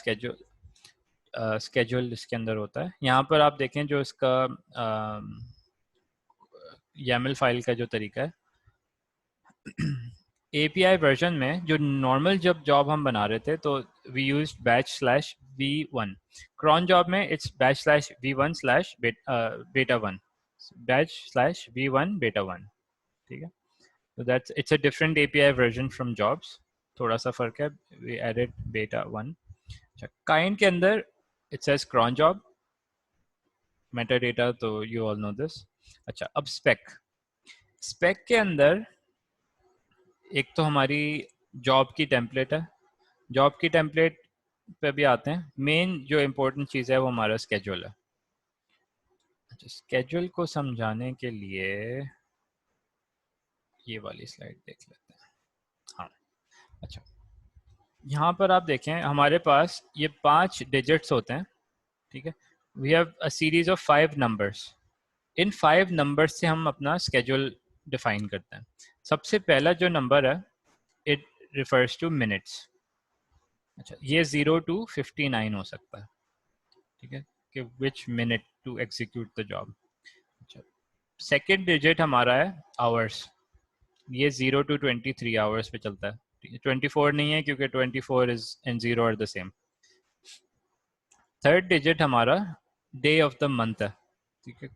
स्केड्यूल इसके अंदर होता है, यहाँ पर आप देखें जो इसका YAML फाइल का जो तरीका है, API वर्जन में जो नॉर्मल जब जॉब हम बना रहे थे तो वी यूज बैच/v1। क्रॉन जॉब में इट्स बैच/v1/beta1, बैच/v1 beta1, ठीक है। तो that's it's a different API version from jobs, थोड़ा सा फर्क है, वी एडेड beta1। अच्छा, काइंड के अंदर it says cron job, Meta data, तो यू ऑल नो दिस। अच्छा, अब स्पेक के अंदर एक तो हमारी जॉब की टेम्पलेट है, जॉब की टेम्पलेट पे भी आते हैं। मेन जो इम्पोर्टेंट चीज़ है वो हमारा स्केड्यूल है। अच्छा, स्केड्यूल को समझाने के लिए ये वाली स्लाइड देख लेते हैं। हाँ, अच्छा, यहाँ पर आप देखें हमारे पास ये 5 डिजिट्स होते हैं, ठीक है। We have a series of 5 numbers. इन 5 नंबर्स से हम अपना स्केड्यूल डिफाइन करते हैं। सबसे पहला जो नंबर है, इट रिफर्स टू मिनट्स। अच्छा, ये 0 to 59 हो सकता है, ठीक है, कि which minute to execute the job. अच्छा, सेकेंड डिजिट हमारा है आवर्स, ये 0 to 23 आवर्स पे चलता है, 24 नहीं है क्योंकि 24 is and 0 are the same. Third digit हमारा डे ऑफ द मंथ है, ठीक है,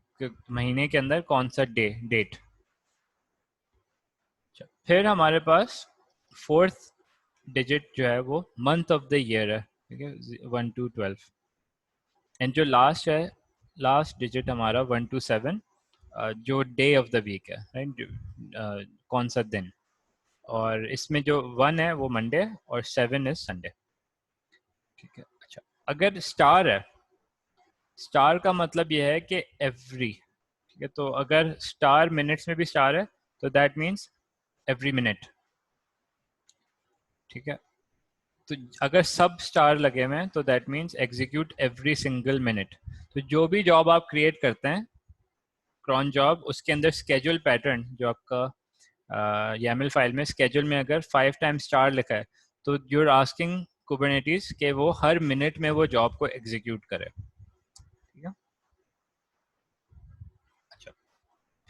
महीने के अंदर कौन सा डे, डेट। फिर हमारे पास फोर्थ डिजिट जो है वो मंथ ऑफ द ईयर है, ठीक है, 1 to 12। एंड जो लास्ट है, लास्ट डिजिट हमारा 1 to 7, जो डे ऑफ द वीक है, राइट, कौन सा दिन। और इसमें जो 1 है वो मंडे और 7 इज संडे, ठीक है। अच्छा, अगर स्टार है, स्टार का मतलब ये है कि एवरी, ठीक है, तो अगर स्टार मिनट्स में भी स्टार है तो दैट मीन्स एवरी मिनट, ठीक है। तो अगर सब स्टार लगे हुए हैं तो that means execute every single minute. तो जो भी जॉब आप क्रिएट करते हैं, क्रॉन जॉब, उसके अंदर स्केड्यूल पैटर्न जो आपका YAML फाइल में स्केड्यूल में अगर 5 टाइम्स स्टार लिखा है तो यूर आस्किंग कुबरनेटिस के वो हर मिनट में वो जॉब को एग्जीक्यूट करे, ठीक है। अच्छा,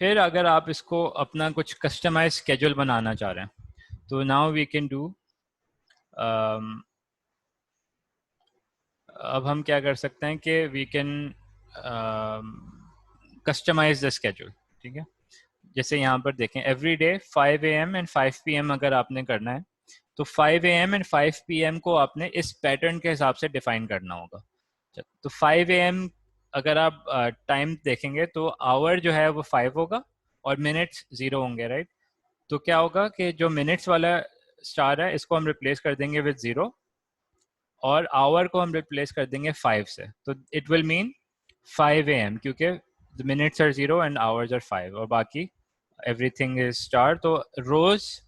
फिर अगर आप इसको अपना कुछ कस्टमाइज स्केड्यूल बनाना चाह रहे हैं तो नाउ वी कैन डू, अब हम क्या कर सकते हैं कि we can customize the schedule, ठीक है। जैसे यहाँ पर देखें, every day 5 AM and 5 PM अगर आपने करना है तो 5 AM एंड 5 PM को आपने इस पैटर्न के हिसाब से डिफाइन करना होगा। तो 5 AM अगर आप टाइम देखेंगे तो आवर जो है वो 5 होगा और मिनट्स 0 होंगे, राइट। तो क्या होगा कि जो मिनट्स वाला स्टार है इसको हम रिप्लेस कर देंगे विद 0 और आवर को हम रिप्लेस कर देंगे 5 से, तो इट विल मीन 5 AM, क्योंकि the minutes are 0 and hours are 5 और बाकी एवरीथिंग इज स्टार। तो रोज,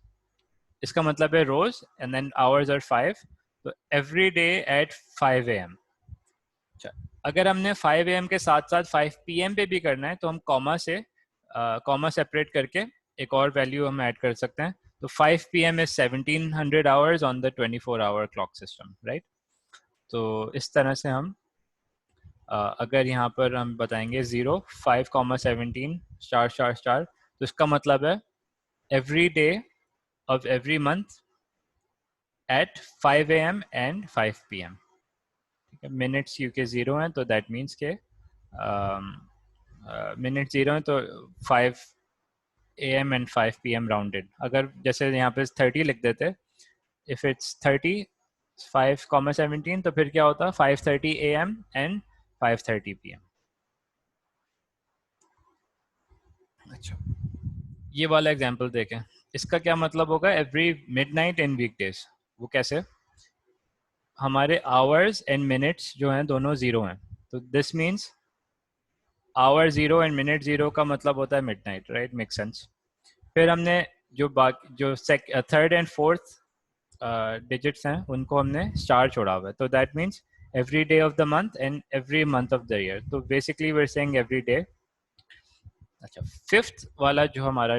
इसका मतलब है रोज, एंड देन आवर्स आर 5, तो एवरी डे एट 5 AM। अच्छा, अगर हमने 5 AM के साथ साथ 5 PM पे भी करना है तो हम कॉमा से कॉमा सेपरेट करके एक और वैल्यू हम ऐड कर सकते हैं। तो 5 PM is 1700 hours on the 24 hour clock system, right. तो इस तरह से हम अगर यहाँ पर हम बताएंगे 0, 5, 17 स्टार स्टार स्टार, तो इसका मतलब है every day of every month at 5 AM and 5 PM, ठीक है। मिनट्स क्योंकि 0 हैं तो दैट मीन्स के मिनट 0 है तो 5 AM एंड 5 PM राउंडेड। अगर जैसे यहाँ पे 30 लिख देते, इफ इट्स 30 5, 17, तो फिर क्या होता, 5:30 AM एंड 5:30 PM। अच्छा, ये वाला एग्जांपल देखें, इसका क्या मतलब होगा, एवरी मिडनाइट इन वीकडेज। वो कैसे, हमारे आवर्स एंड मिनट्स जो हैं दोनों 0 हैं, तो this means hour 0 and minute 0 का मतलब होता है मिडनाइट, राइट, मेक सेंस। फिर हमने जो बाकी जो थर्ड एंड फोर्थ डिजिट्स हैं उनको हमने स्टार छोड़ा हुआ है, तो that means every day of the month and every month of the year. तो basically we are saying every day. अच्छा, फिफ्थ वाला जो हमारा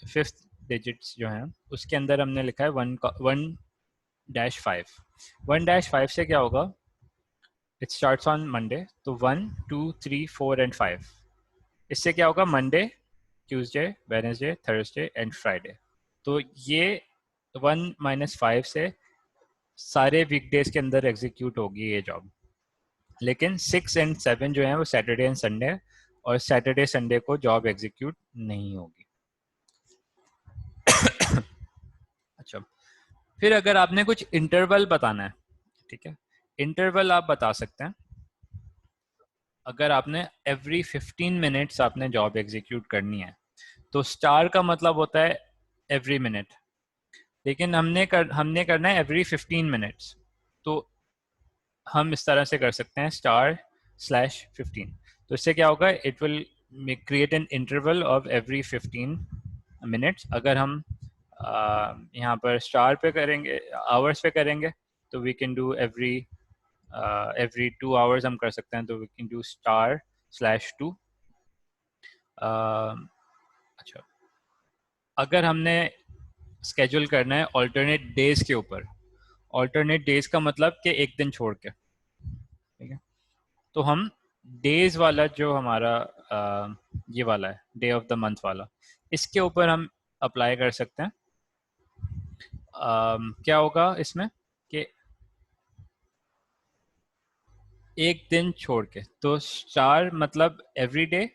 फिफ्थ डिजिट्स जो हैं उसके अंदर हमने लिखा है 1-5। 1-5 से क्या होगा, इट स्टार्ट्स ऑन मंडे, तो 1, 2, 3, 4 एंड 5। इससे क्या होगा, Monday, Tuesday, Wednesday, Thursday and Friday. तो ये 1-5 से सारे वीकडेज के अंदर एग्जीक्यूट होगी ये जॉब। लेकिन 6 एंड 7 जो है वो सैटरडे एंड संडे, और सैटरडे संडे को जॉब एग्जीक्यूट नहीं होगी। अच्छा, फिर अगर आपने कुछ इंटरवल बताना है, ठीक है, इंटरवल आप बता सकते हैं। अगर आपने एवरी 15 मिनट्स आपने जॉब एग्जीक्यूट करनी है तो स्टार का मतलब होता है एवरी मिनट, लेकिन हमने करना है एवरी 15 मिनट्स, तो हम इस तरह से कर सकते हैं */15। तो इससे क्या होगा, it will create an interval of every 15 minutes. अगर हम यहाँ पर स्टार पे करेंगे, आवर्स पे करेंगे, तो we can do every 2 hours हम कर सकते हैं, तो वी कैन डू */2। अच्छा, अगर हमने स्केड्यूल करना है ऑल्टरनेट डेज के ऊपर, ऑल्टरनेट डेज का मतलब कि एक दिन छोड़ के, ठीक है, तो हम डेज वाला जो हमारा ये वाला है, डे ऑफ द मंथ वाला, इसके ऊपर हम अप्लाई कर सकते हैं क्या होगा इसमें कि एक दिन छोड़ के, तो स्टार मतलब एवरी डे,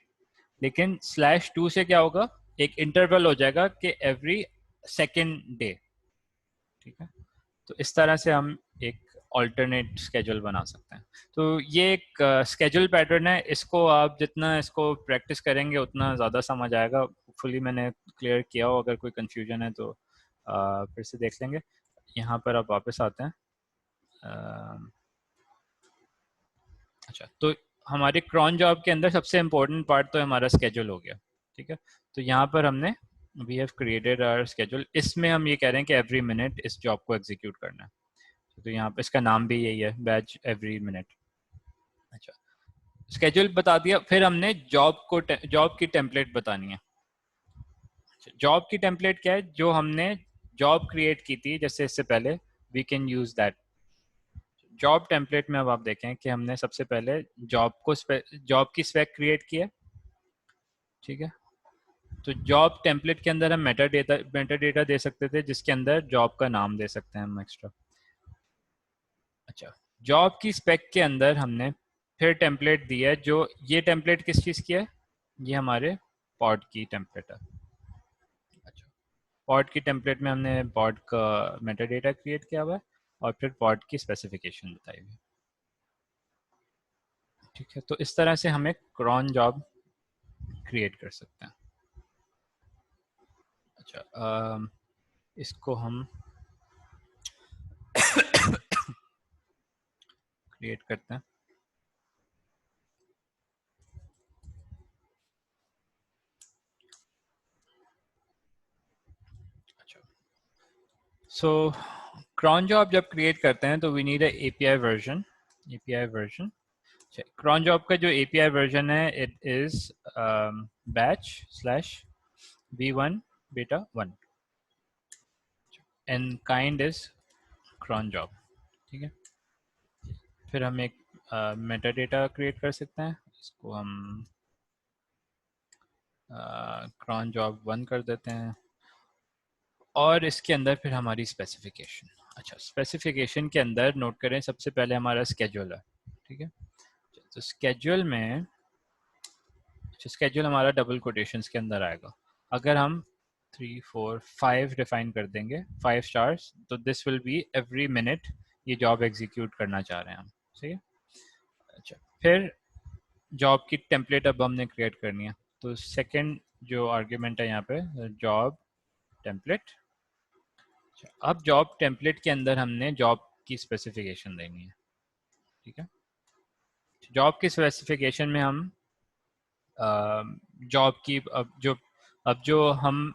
लेकिन /2 से क्या होगा, एक इंटरवल हो जाएगा कि एवरी सेकेंड डे। ठीक है, तो इस तरह से हम एक ऑल्टरनेट स्केड्यूल बना सकते हैं। तो ये एक स्केड्यूल पैटर्न है, इसको आप जितना इसको प्रैक्टिस करेंगे उतना ज़्यादा समझ आएगा। फुली मैंने क्लियर किया हो, अगर कोई कंफ्यूजन है तो फिर से देख लेंगे। यहाँ पर आप वापस आते हैं। अच्छा, तो हमारे क्रॉन जॉब के अंदर सबसे इम्पोर्टेंट पार्ट तो हमारा स्केड्यूल हो गया। ठीक है, तो यहाँ पर हमने we have created our schedule. इसमें हम ये कह रहे हैं कि एवरी मिनट इस जॉब को एग्जीक्यूट करना है। तो यहाँ पे इसका नाम भी यही है, बैच एवरी मिनट। अच्छा, स्केड्यूल बता दिया, फिर हमने जॉब की टेम्पलेट बतानी है। जॉब की टेम्पलेट क्या है, जो हमने जॉब क्रिएट की थी जैसे इससे पहले, we can use that. Job template में अब आप देखें कि हमने सबसे पहले जॉब की स्पेक क्रिएट की है। ठीक है, तो जॉब टेम्पलेट के अंदर हम मेटा डेटा दे सकते थे, जिसके अंदर जॉब का नाम दे सकते हैं हम एक्स्ट्रा। अच्छा, जॉब की स्पेक के अंदर हमने फिर टेम्पलेट दी है, जो ये टेम्पलेट किस चीज़ की है, ये हमारे पॉड की टेम्पलेट है। अच्छा, पॉड की टेम्पलेट में हमने पॉड का मेटा डेटा क्रिएट किया हुआ है और फिर पॉड की स्पेसिफिकेशन बताई हुई है। ठीक है, तो इस तरह से हम एक क्रॉन जॉब क्रिएट कर सकते हैं। अच्छा, इसको हम क्रिएट करते हैं। अच्छा, सो क्रॉन जॉब जब क्रिएट करते हैं तो we need API version. API version, cron job का जो एपीआई वर्जन है, it is batch/v1 beta 1 and kind is cron job. ठीक है, फिर हम एक मेटा डेटा क्रिएट कर सकते हैं, इसको हम क्रॉन जॉब 1 कर देते हैं, और इसके अंदर फिर हमारी स्पेसिफिकेशन। अच्छा, स्पेसिफिकेशन के अंदर नोट करें, सबसे पहले हमारा स्केड्यूल है। ठीक है, तो स्केड्यूल में, स्केड्यूल हमारा डबल कोटेशंस के अंदर आएगा। अगर हम 3 4 5 डिफाइन कर देंगे, 5 स्टार्स, तो this will be every minute ये जॉब एग्जीक्यूट करना चाह रहे हैं हम। ठीक है, अच्छा, फिर जॉब की टेम्पलेट अब हमने क्रिएट करनी है। तो सेकंड जो आर्ग्यूमेंट है यहाँ पे, जॉब टेम्पलेट। अब जॉब टेम्पलेट के अंदर हमने जॉब की स्पेसिफिकेशन देनी है। ठीक है, जॉब की स्पेसिफिकेशन में हम जॉब की अब जो हम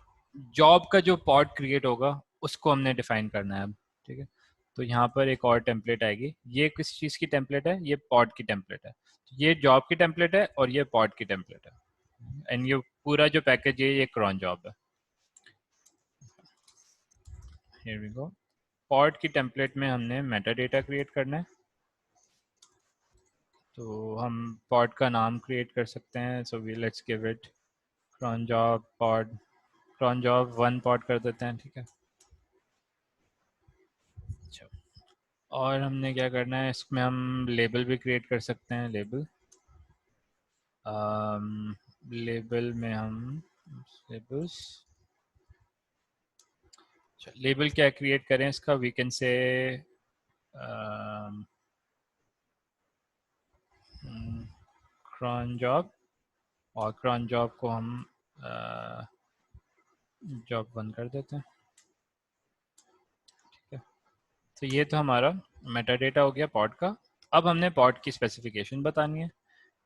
जॉब का जो पॉड क्रिएट होगा उसको हमने डिफाइन करना है अब। ठीक है, तो यहाँ पर एक और टेम्पलेट आएगी। ये किस चीज़ की टेम्पलेट है, ये पॉड की टेम्पलेट है। ये जॉब की टेम्पलेट है और ये पॉड की टेम्पलेट है, एंड ये पूरा जो पैकेज है ये क्रॉन जॉब है। हियर वी गो, पॉड की टेम्पलेट में हमने मेटा डेटा क्रिएट करना है। तो हम पॉड का नाम क्रिएट कर सकते हैं, so we let's give it cron job pod, cron job 1 pod कर देते हैं। ठीक है, अच्छा, और हमने क्या करना है, इसमें हम लेबल भी क्रिएट कर सकते हैं। लेबल, लेबल में हम लेबल्स, अच्छा, लेबल क्या क्रिएट करें इसका, we can say cron job, और क्रॉन जॉब को हम जॉब 1 कर देते हैं। ठीक है, तो ये तो हमारा मेटा डेटा हो गया पॉड का। अब हमने पॉड की स्पेसिफिकेशन बतानी है।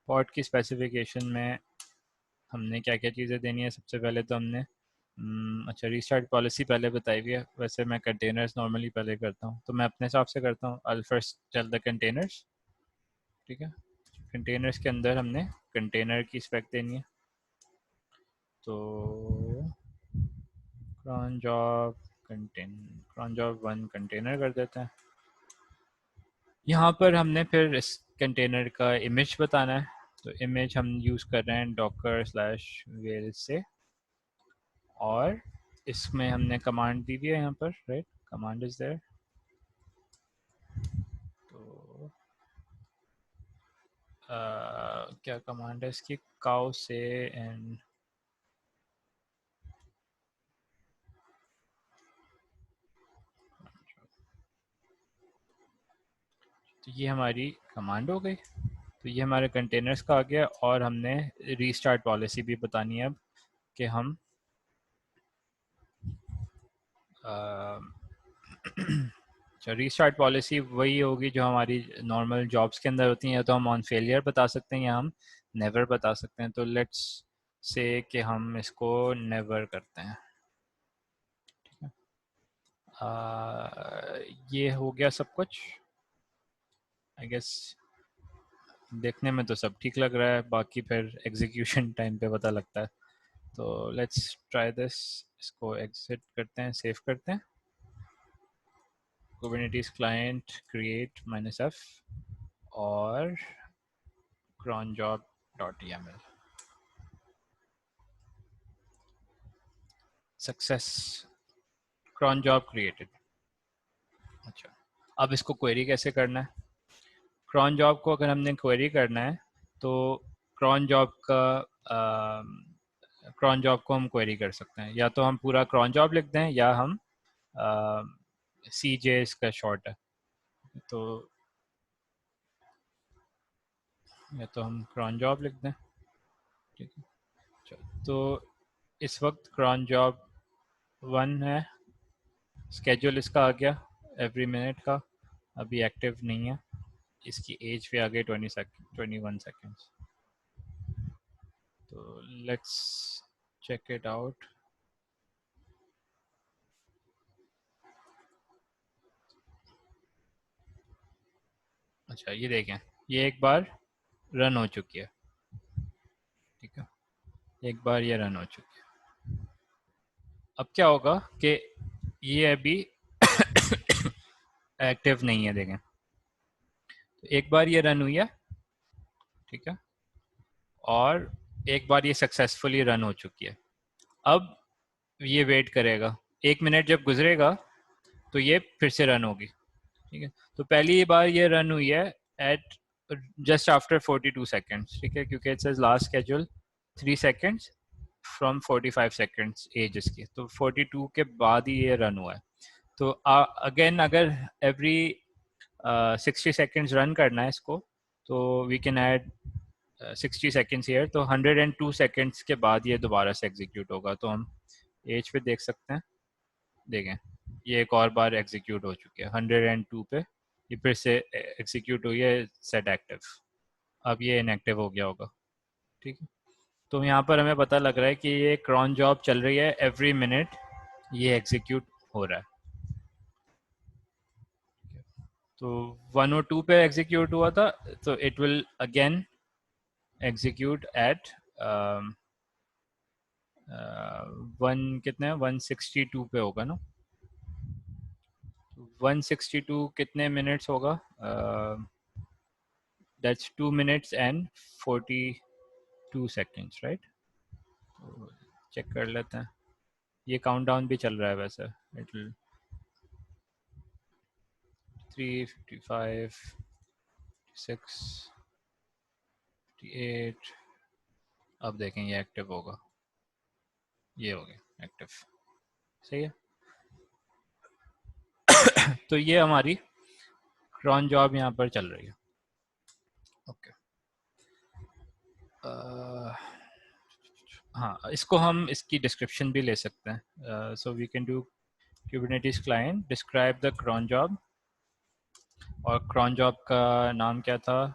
पॉड की स्पेसिफिकेशन में हमने क्या क्या चीज़ें देनी है। सबसे पहले तो हमने अच्छा, रीस्टार्ट पॉलिसी पहले बताई हुई है। वैसे मैं कंटेनर्स नॉर्मली पहले करता हूँ, तो मैं अपने हिसाब से करता हूँ। आई फर्स्ट टेल द कंटेनर्स। ठीक है, कंटेनर्स के अंदर हमने कंटेनर की स्पेक देनी है। तो cron job Crohn job 1 container कर देते हैं। यहाँ पर हमने फिर इस कंटेनर का इमेज बताना है। तो इमेज हम यूज़ कर रहे हैं docker/whale से, और इसमें हमने कमांड दी हुई है यहाँ पर, राइट। कमांड इज देयर, तो क्या कमांड है इसकी, काउ से एंड तो ये हमारी कमांड हो गई। तो ये हमारे कंटेनर्स का आ गया और हमने रीस्टार्ट पॉलिसी भी बतानी है अब कि हम अच्छा रीस्टार्ट पॉलिसी वही होगी जो हमारी नॉर्मल जॉब्स के अंदर होती हैं, या तो हम ऑन फेलियर बता सकते हैं या हम नेवर बता सकते हैं। तो लेट्स से कि हम इसको नेवर करते हैं। ये हो गया सब कुछ आई गेस। देखने में तो सब ठीक लग रहा है, बाकी फिर एग्जीक्यूशन टाइम पे पता लगता है। तो लेट्स ट्राई दिस, इसको एग्जिट करते हैं, सेव करते हैं। Kubernetes client create -f और cronjob.yaml success, cron job created। अच्छा, अब इसको क्वेरी कैसे करना है? cron job को अगर हमने क्वेरी करना है तो cron job का cron job को हम क्वेरी कर सकते हैं, या तो हम पूरा cron job लिख दें या हम CJ इसका शॉर्ट है, तो या तो हम cron job लिख दें। ठीक है, तो इस वक्त cron job 1 है, स्केड्यूल इसका आ गया एवरी मिनट का, अभी एक्टिव नहीं है। इसकी एज पे आ गई 21 सेकेंड्स। तो लेट्स चेक इट आउट। अच्छा ये देखें, ये एक बार रन हो चुकी है। ठीक है, एक बार ये रन हो चुकी है। अब क्या होगा कि ये अभी एक्टिव नहीं है, देखें। तो एक बार ये रन हुई है, ठीक है, और एक बार ये सक्सेसफुली रन हो चुकी है। अब ये वेट करेगा, 1 मिनट जब गुजरेगा तो ये फिर से रन होगी। ठीक है, तो पहली बार ये रन हुई है एट जस्ट आफ्टर 42 सेकेंड्स। ठीक है, क्योंकि it says last schedule 3 seconds from 45 seconds age इसकी, तो 42 के बाद ही ये रन हुआ है। तो अगेन अगर एवरी 60 सेकेंड्स रन करना है इसको, तो we can add 60 seconds here, तो 102 सेकेंड्स के बाद ये दोबारा से एग्जीक्यूट होगा। तो हम एज पे देख सकते हैं, देखें ये एक और बार एग्जीक्यूट हो चुकी है 102 पे, ये फिर से एग्जीक्यूट हुई है, सेट एक्टिव। अब ये इनएक्टिव हो गया होगा। ठीक है, तो यहाँ पर हमें पता लग रहा है कि ये क्रॉन जॉब चल रही है, एवरी मिनट ये एग्जीक्यूट हो रहा है। तो 102 पे एग्जीक्यूट हुआ था, तो it will again execute at 1 कितने 162 पे होगा ना। 162 कितने मिनट्स होगा, that's 2 minutes and 42 seconds, right. तो चेक कर लेते हैं, ये काउंटडाउन भी चल रहा है वैसे। It will 355 6 58। अब देखें ये एक्टिव होगा, ये हो गया एक्टिव। सही है। तो ये हमारी क्रॉन जॉब यहाँ पर चल रही है। ओके, हाँ इसको हम इसकी डिस्क्रिप्शन भी ले सकते हैं। So we can do Kubernetes client describe the cron job, और cron job का नाम क्या था,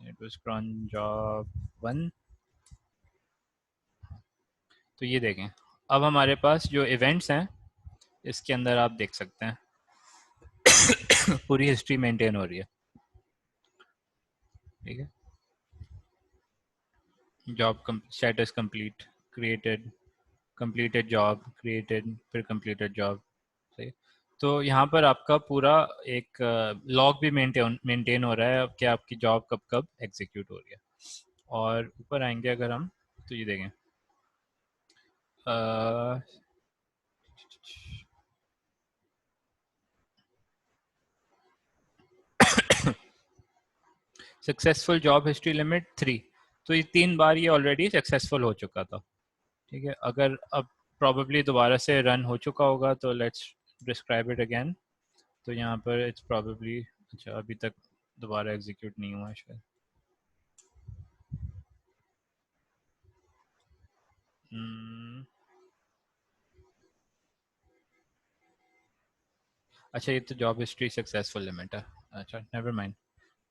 it was cron job 1। तो ये देखें, अब हमारे पास जो इवेंट्स हैं इसके अंदर आप देख सकते हैं पूरी हिस्ट्री मेंटेन हो रही है। ठीक है, job status complete, created, completed job, created, फिर कंप्लीटेड जॉब। सही। तो यहाँ पर आपका पूरा एक लॉग भी मेंटेन हो रहा है कि आपकी जॉब कब कब एग्जीक्यूट हो रही है। और ऊपर आएंगे अगर हम, तो ये देखें सक्सेसफुल जॉब हिस्ट्री लिमिट 3, तो ये 3 बार ये ऑलरेडी सक्सेसफुल हो चुका था। ठीक है, अगर अब प्रॉबेबली दोबारा से रन हो चुका होगा तो लेट्स डिस्क्राइब इट अगेन। तो यहाँ पर इट्स प्रॉबेबली, अच्छा अभी तक दोबारा एग्जीक्यूट नहीं हुआ शायद। अच्छा ये तो जॉब हिस्ट्री सक्सेसफुल लिमिट है, अच्छा नेवर माइंड,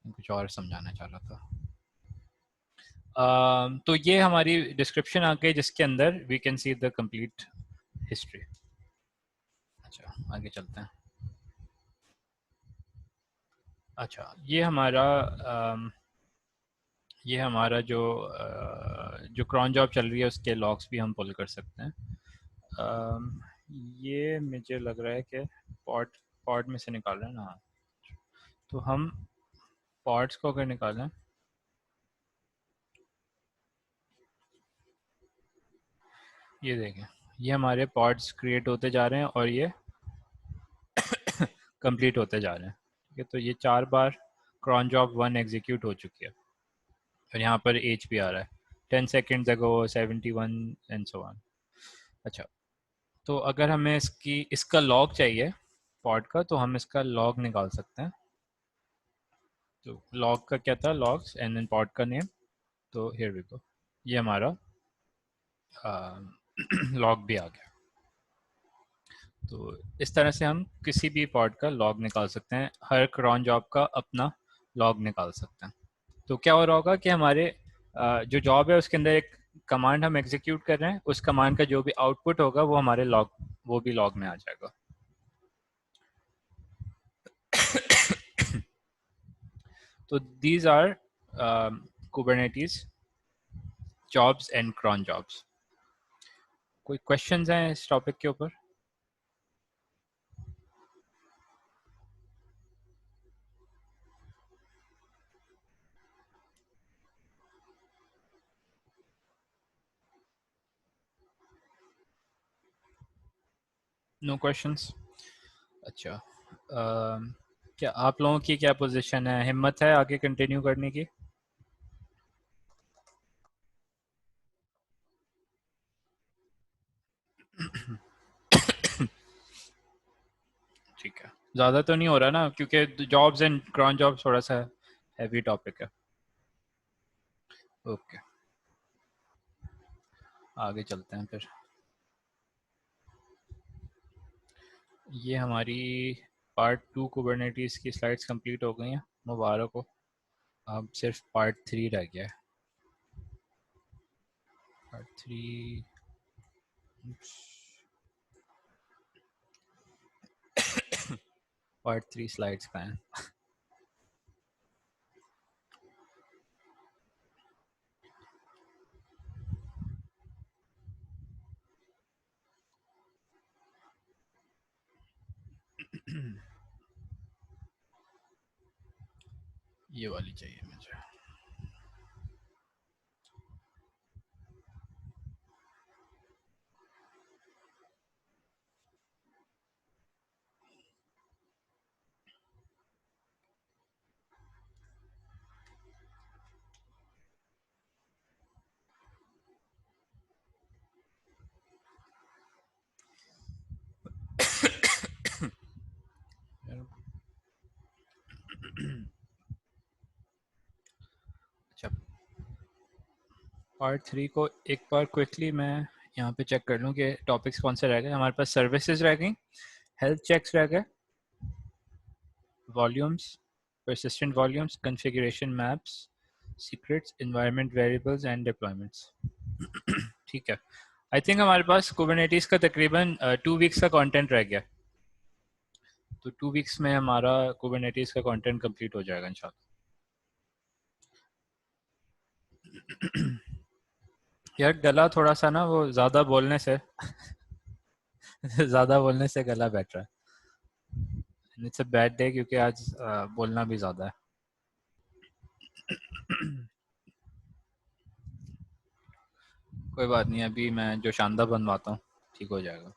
कुछ और समझाना चाह रहा था। तो ये हमारी डिस्क्रिप्शन आ गई जिसके अंदर we can see the complete history. अच्छा आगे चलते हैं। अच्छा ये हमारा जो क्रॉन जॉब चल रही है उसके लॉग्स भी हम पुल कर सकते हैं। ये मुझे लग रहा है कि पॉड पॉड में से निकाल रहे हैं ना, तो हम पॉड्स को अगर निकालें, ये देखें ये हमारे पॉड्स क्रिएट होते जा रहे हैं और ये कंप्लीट होते जा रहे हैं। ठीक है, तो ये 4 बार क्रॉन जॉब 1 एग्जीक्यूट हो चुकी है और यहाँ पर एच भी आ रहा है 10 seconds ago 71 and so on. अच्छा, तो अगर हमें इसका लॉग चाहिए पॉड का, तो हम इसका लॉग निकाल सकते हैं। तो लॉग का क्या था, लॉग्स एंड देन पॉड का नेम, तो हियर वी गो, ये हमारा लॉग भी आ गया। तो इस तरह से हम किसी भी पॉड का लॉग निकाल सकते हैं, हर क्रॉन जॉब का अपना लॉग निकाल सकते हैं। तो क्या हो रहा होगा कि हमारे जो जॉब है उसके अंदर एक कमांड हम एग्जीक्यूट कर रहे हैं, उस कमांड का जो भी आउटपुट होगा वो हमारे लॉग, वो भी लॉग में आ जाएगा। तो these are Kubernetes jobs and cron jobs. कोई क्वेश्चंस हैं इस टॉपिक के ऊपर? No questions? अच्छा, क्या आप लोगों की क्या पोजीशन है, हिम्मत है आगे कंटिन्यू करने की? ठीक है, ज़्यादा तो नहीं हो रहा ना, क्योंकि जॉब्स एंड क्रॉन जॉब्स थोड़ा सा हैवी टॉपिक है। ओके, आगे चलते हैं फिर। ये हमारी पार्ट 2 कुबरनेटीज़ की स्लाइड्स कंप्लीट हो गई हैं, मुबारक हो। अब सिर्फ पार्ट 3 रह गया है। पार्ट 3, पार्ट 3 स्लाइड्स का है। ये वाली चाहिए मुझे। अच्छा, पार्ट 3 को एक बार क्विकली मैं यहाँ पे चेक कर लूँ कि टॉपिक्स कौन से रह गए। हमारे पास सर्विसेज रह गई, हेल्थ चेक्स रह गए, volumes, persistent volumes, configuration maps, secrets, environment variables and deployments। ठीक है, आई थिंक हमारे पास कुबरनेटीज का तकरीबन 2 वीक्स का कंटेंट रह गया। तो 2 वीक्स में हमारा कुबरनेटीज का कंटेंट कंप्लीट हो जाएगा इंशाल्लाह। यार गला थोड़ा सा ना, वो ज़्यादा बोलने से ज़्यादा बोलने से गला बैठ रहा है। इट्स अ बैड डे क्योंकि आज बोलना भी ज़्यादा है। कोई बात नहीं, अभी मैं जो शानदार बनवाता हूँ ठीक हो जाएगा।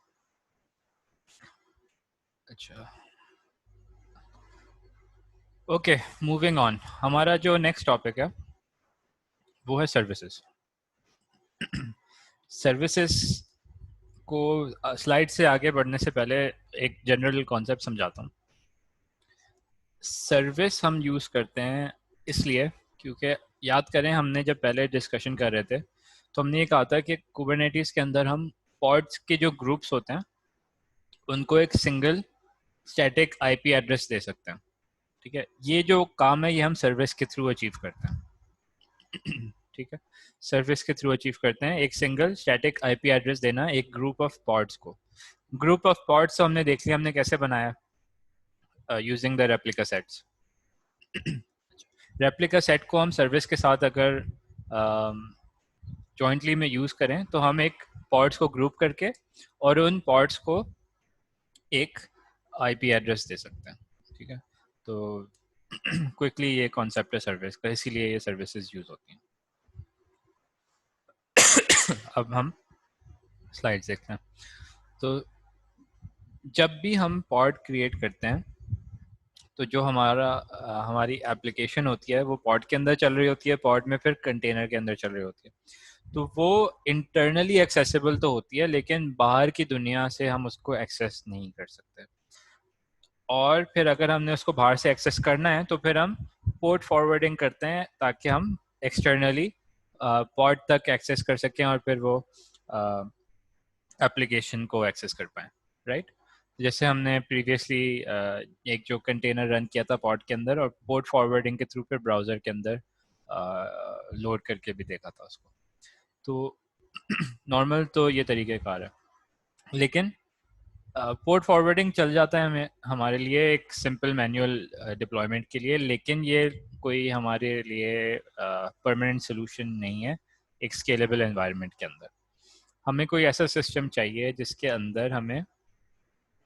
अच्छा, ओके, मूविंग ऑन। हमारा जो नेक्स्ट टॉपिक है वो है सर्विसेज। सर्विसेज को स्लाइड से आगे बढ़ने से पहले एक जनरल कॉन्सेप्ट समझाता हूँ। सर्विस हम यूज़ करते हैं इसलिए क्योंकि याद करें हमने जब पहले डिस्कशन कर रहे थे तो हमने ये कहा था कि कुबरनेटिस के अंदर हम पॉड्स के जो ग्रुप्स होते हैं उनको एक सिंगल स्टैटिक आईपी एड्रेस दे सकते हैं। ठीक है, ये जो काम है ये हम सर्विस के थ्रू अचीव करते हैं। ठीक है, सर्विस के थ्रू अचीव करते हैं एक सिंगल स्टैटिक आईपी एड्रेस देना एक ग्रुप ऑफ पॉड्स को। ग्रुप ऑफ पॉड्स तो हमने देख लिया हमने कैसे बनाया, using the replica sets. Replica set को हम सर्विस के साथ अगर जॉइंटली में यूज़ करें तो हम एक पॉड्स को ग्रुप करके और उन पॉड्स को एक आईपी एड्रेस दे सकते हैं। ठीक है, तो क्विकली ये कॉन्सेप्ट है सर्विस का, इसीलिए ये सर्विसेज यूज़ होती हैं। अब हम स्लाइड्स देखते हैं। तो जब भी हम पॉड क्रिएट करते हैं तो जो हमारी एप्लीकेशन होती है वो पॉड के अंदर चल रही होती है, पॉड में फिर कंटेनर के अंदर चल रही होती है। तो वो इंटरनली एक्सेसिबल तो होती है लेकिन बाहर की दुनिया से हम उसको एक्सेस नहीं कर सकते। और फिर अगर हमने उसको बाहर से एक्सेस करना है तो फिर हम पोर्ट फॉरवर्डिंग करते हैं ताकि हम एक्सटर्नली पॉड तक एक्सेस कर सकें और फिर वो एप्लीकेशन को एक्सेस कर पाएँ। राइट, जैसे हमने प्रीवियसली एक जो कंटेनर रन किया था पॉड के अंदर और पोर्ट फॉरवर्डिंग के थ्रू फिर ब्राउज़र के अंदर लोड करके भी देखा था उसको। तो नॉर्मल तो ये तरीक़ेकार है, लेकिन पोर्ट फॉरवर्डिंग चल जाता है हमें हमारे लिए एक सिंपल मैनुअल डिप्लॉयमेंट के लिए, लेकिन ये कोई हमारे लिए परमानेंट सोल्यूशन नहीं है एक स्केलेबल एनवायरनमेंट के अंदर। हमें कोई ऐसा सिस्टम चाहिए जिसके अंदर हमें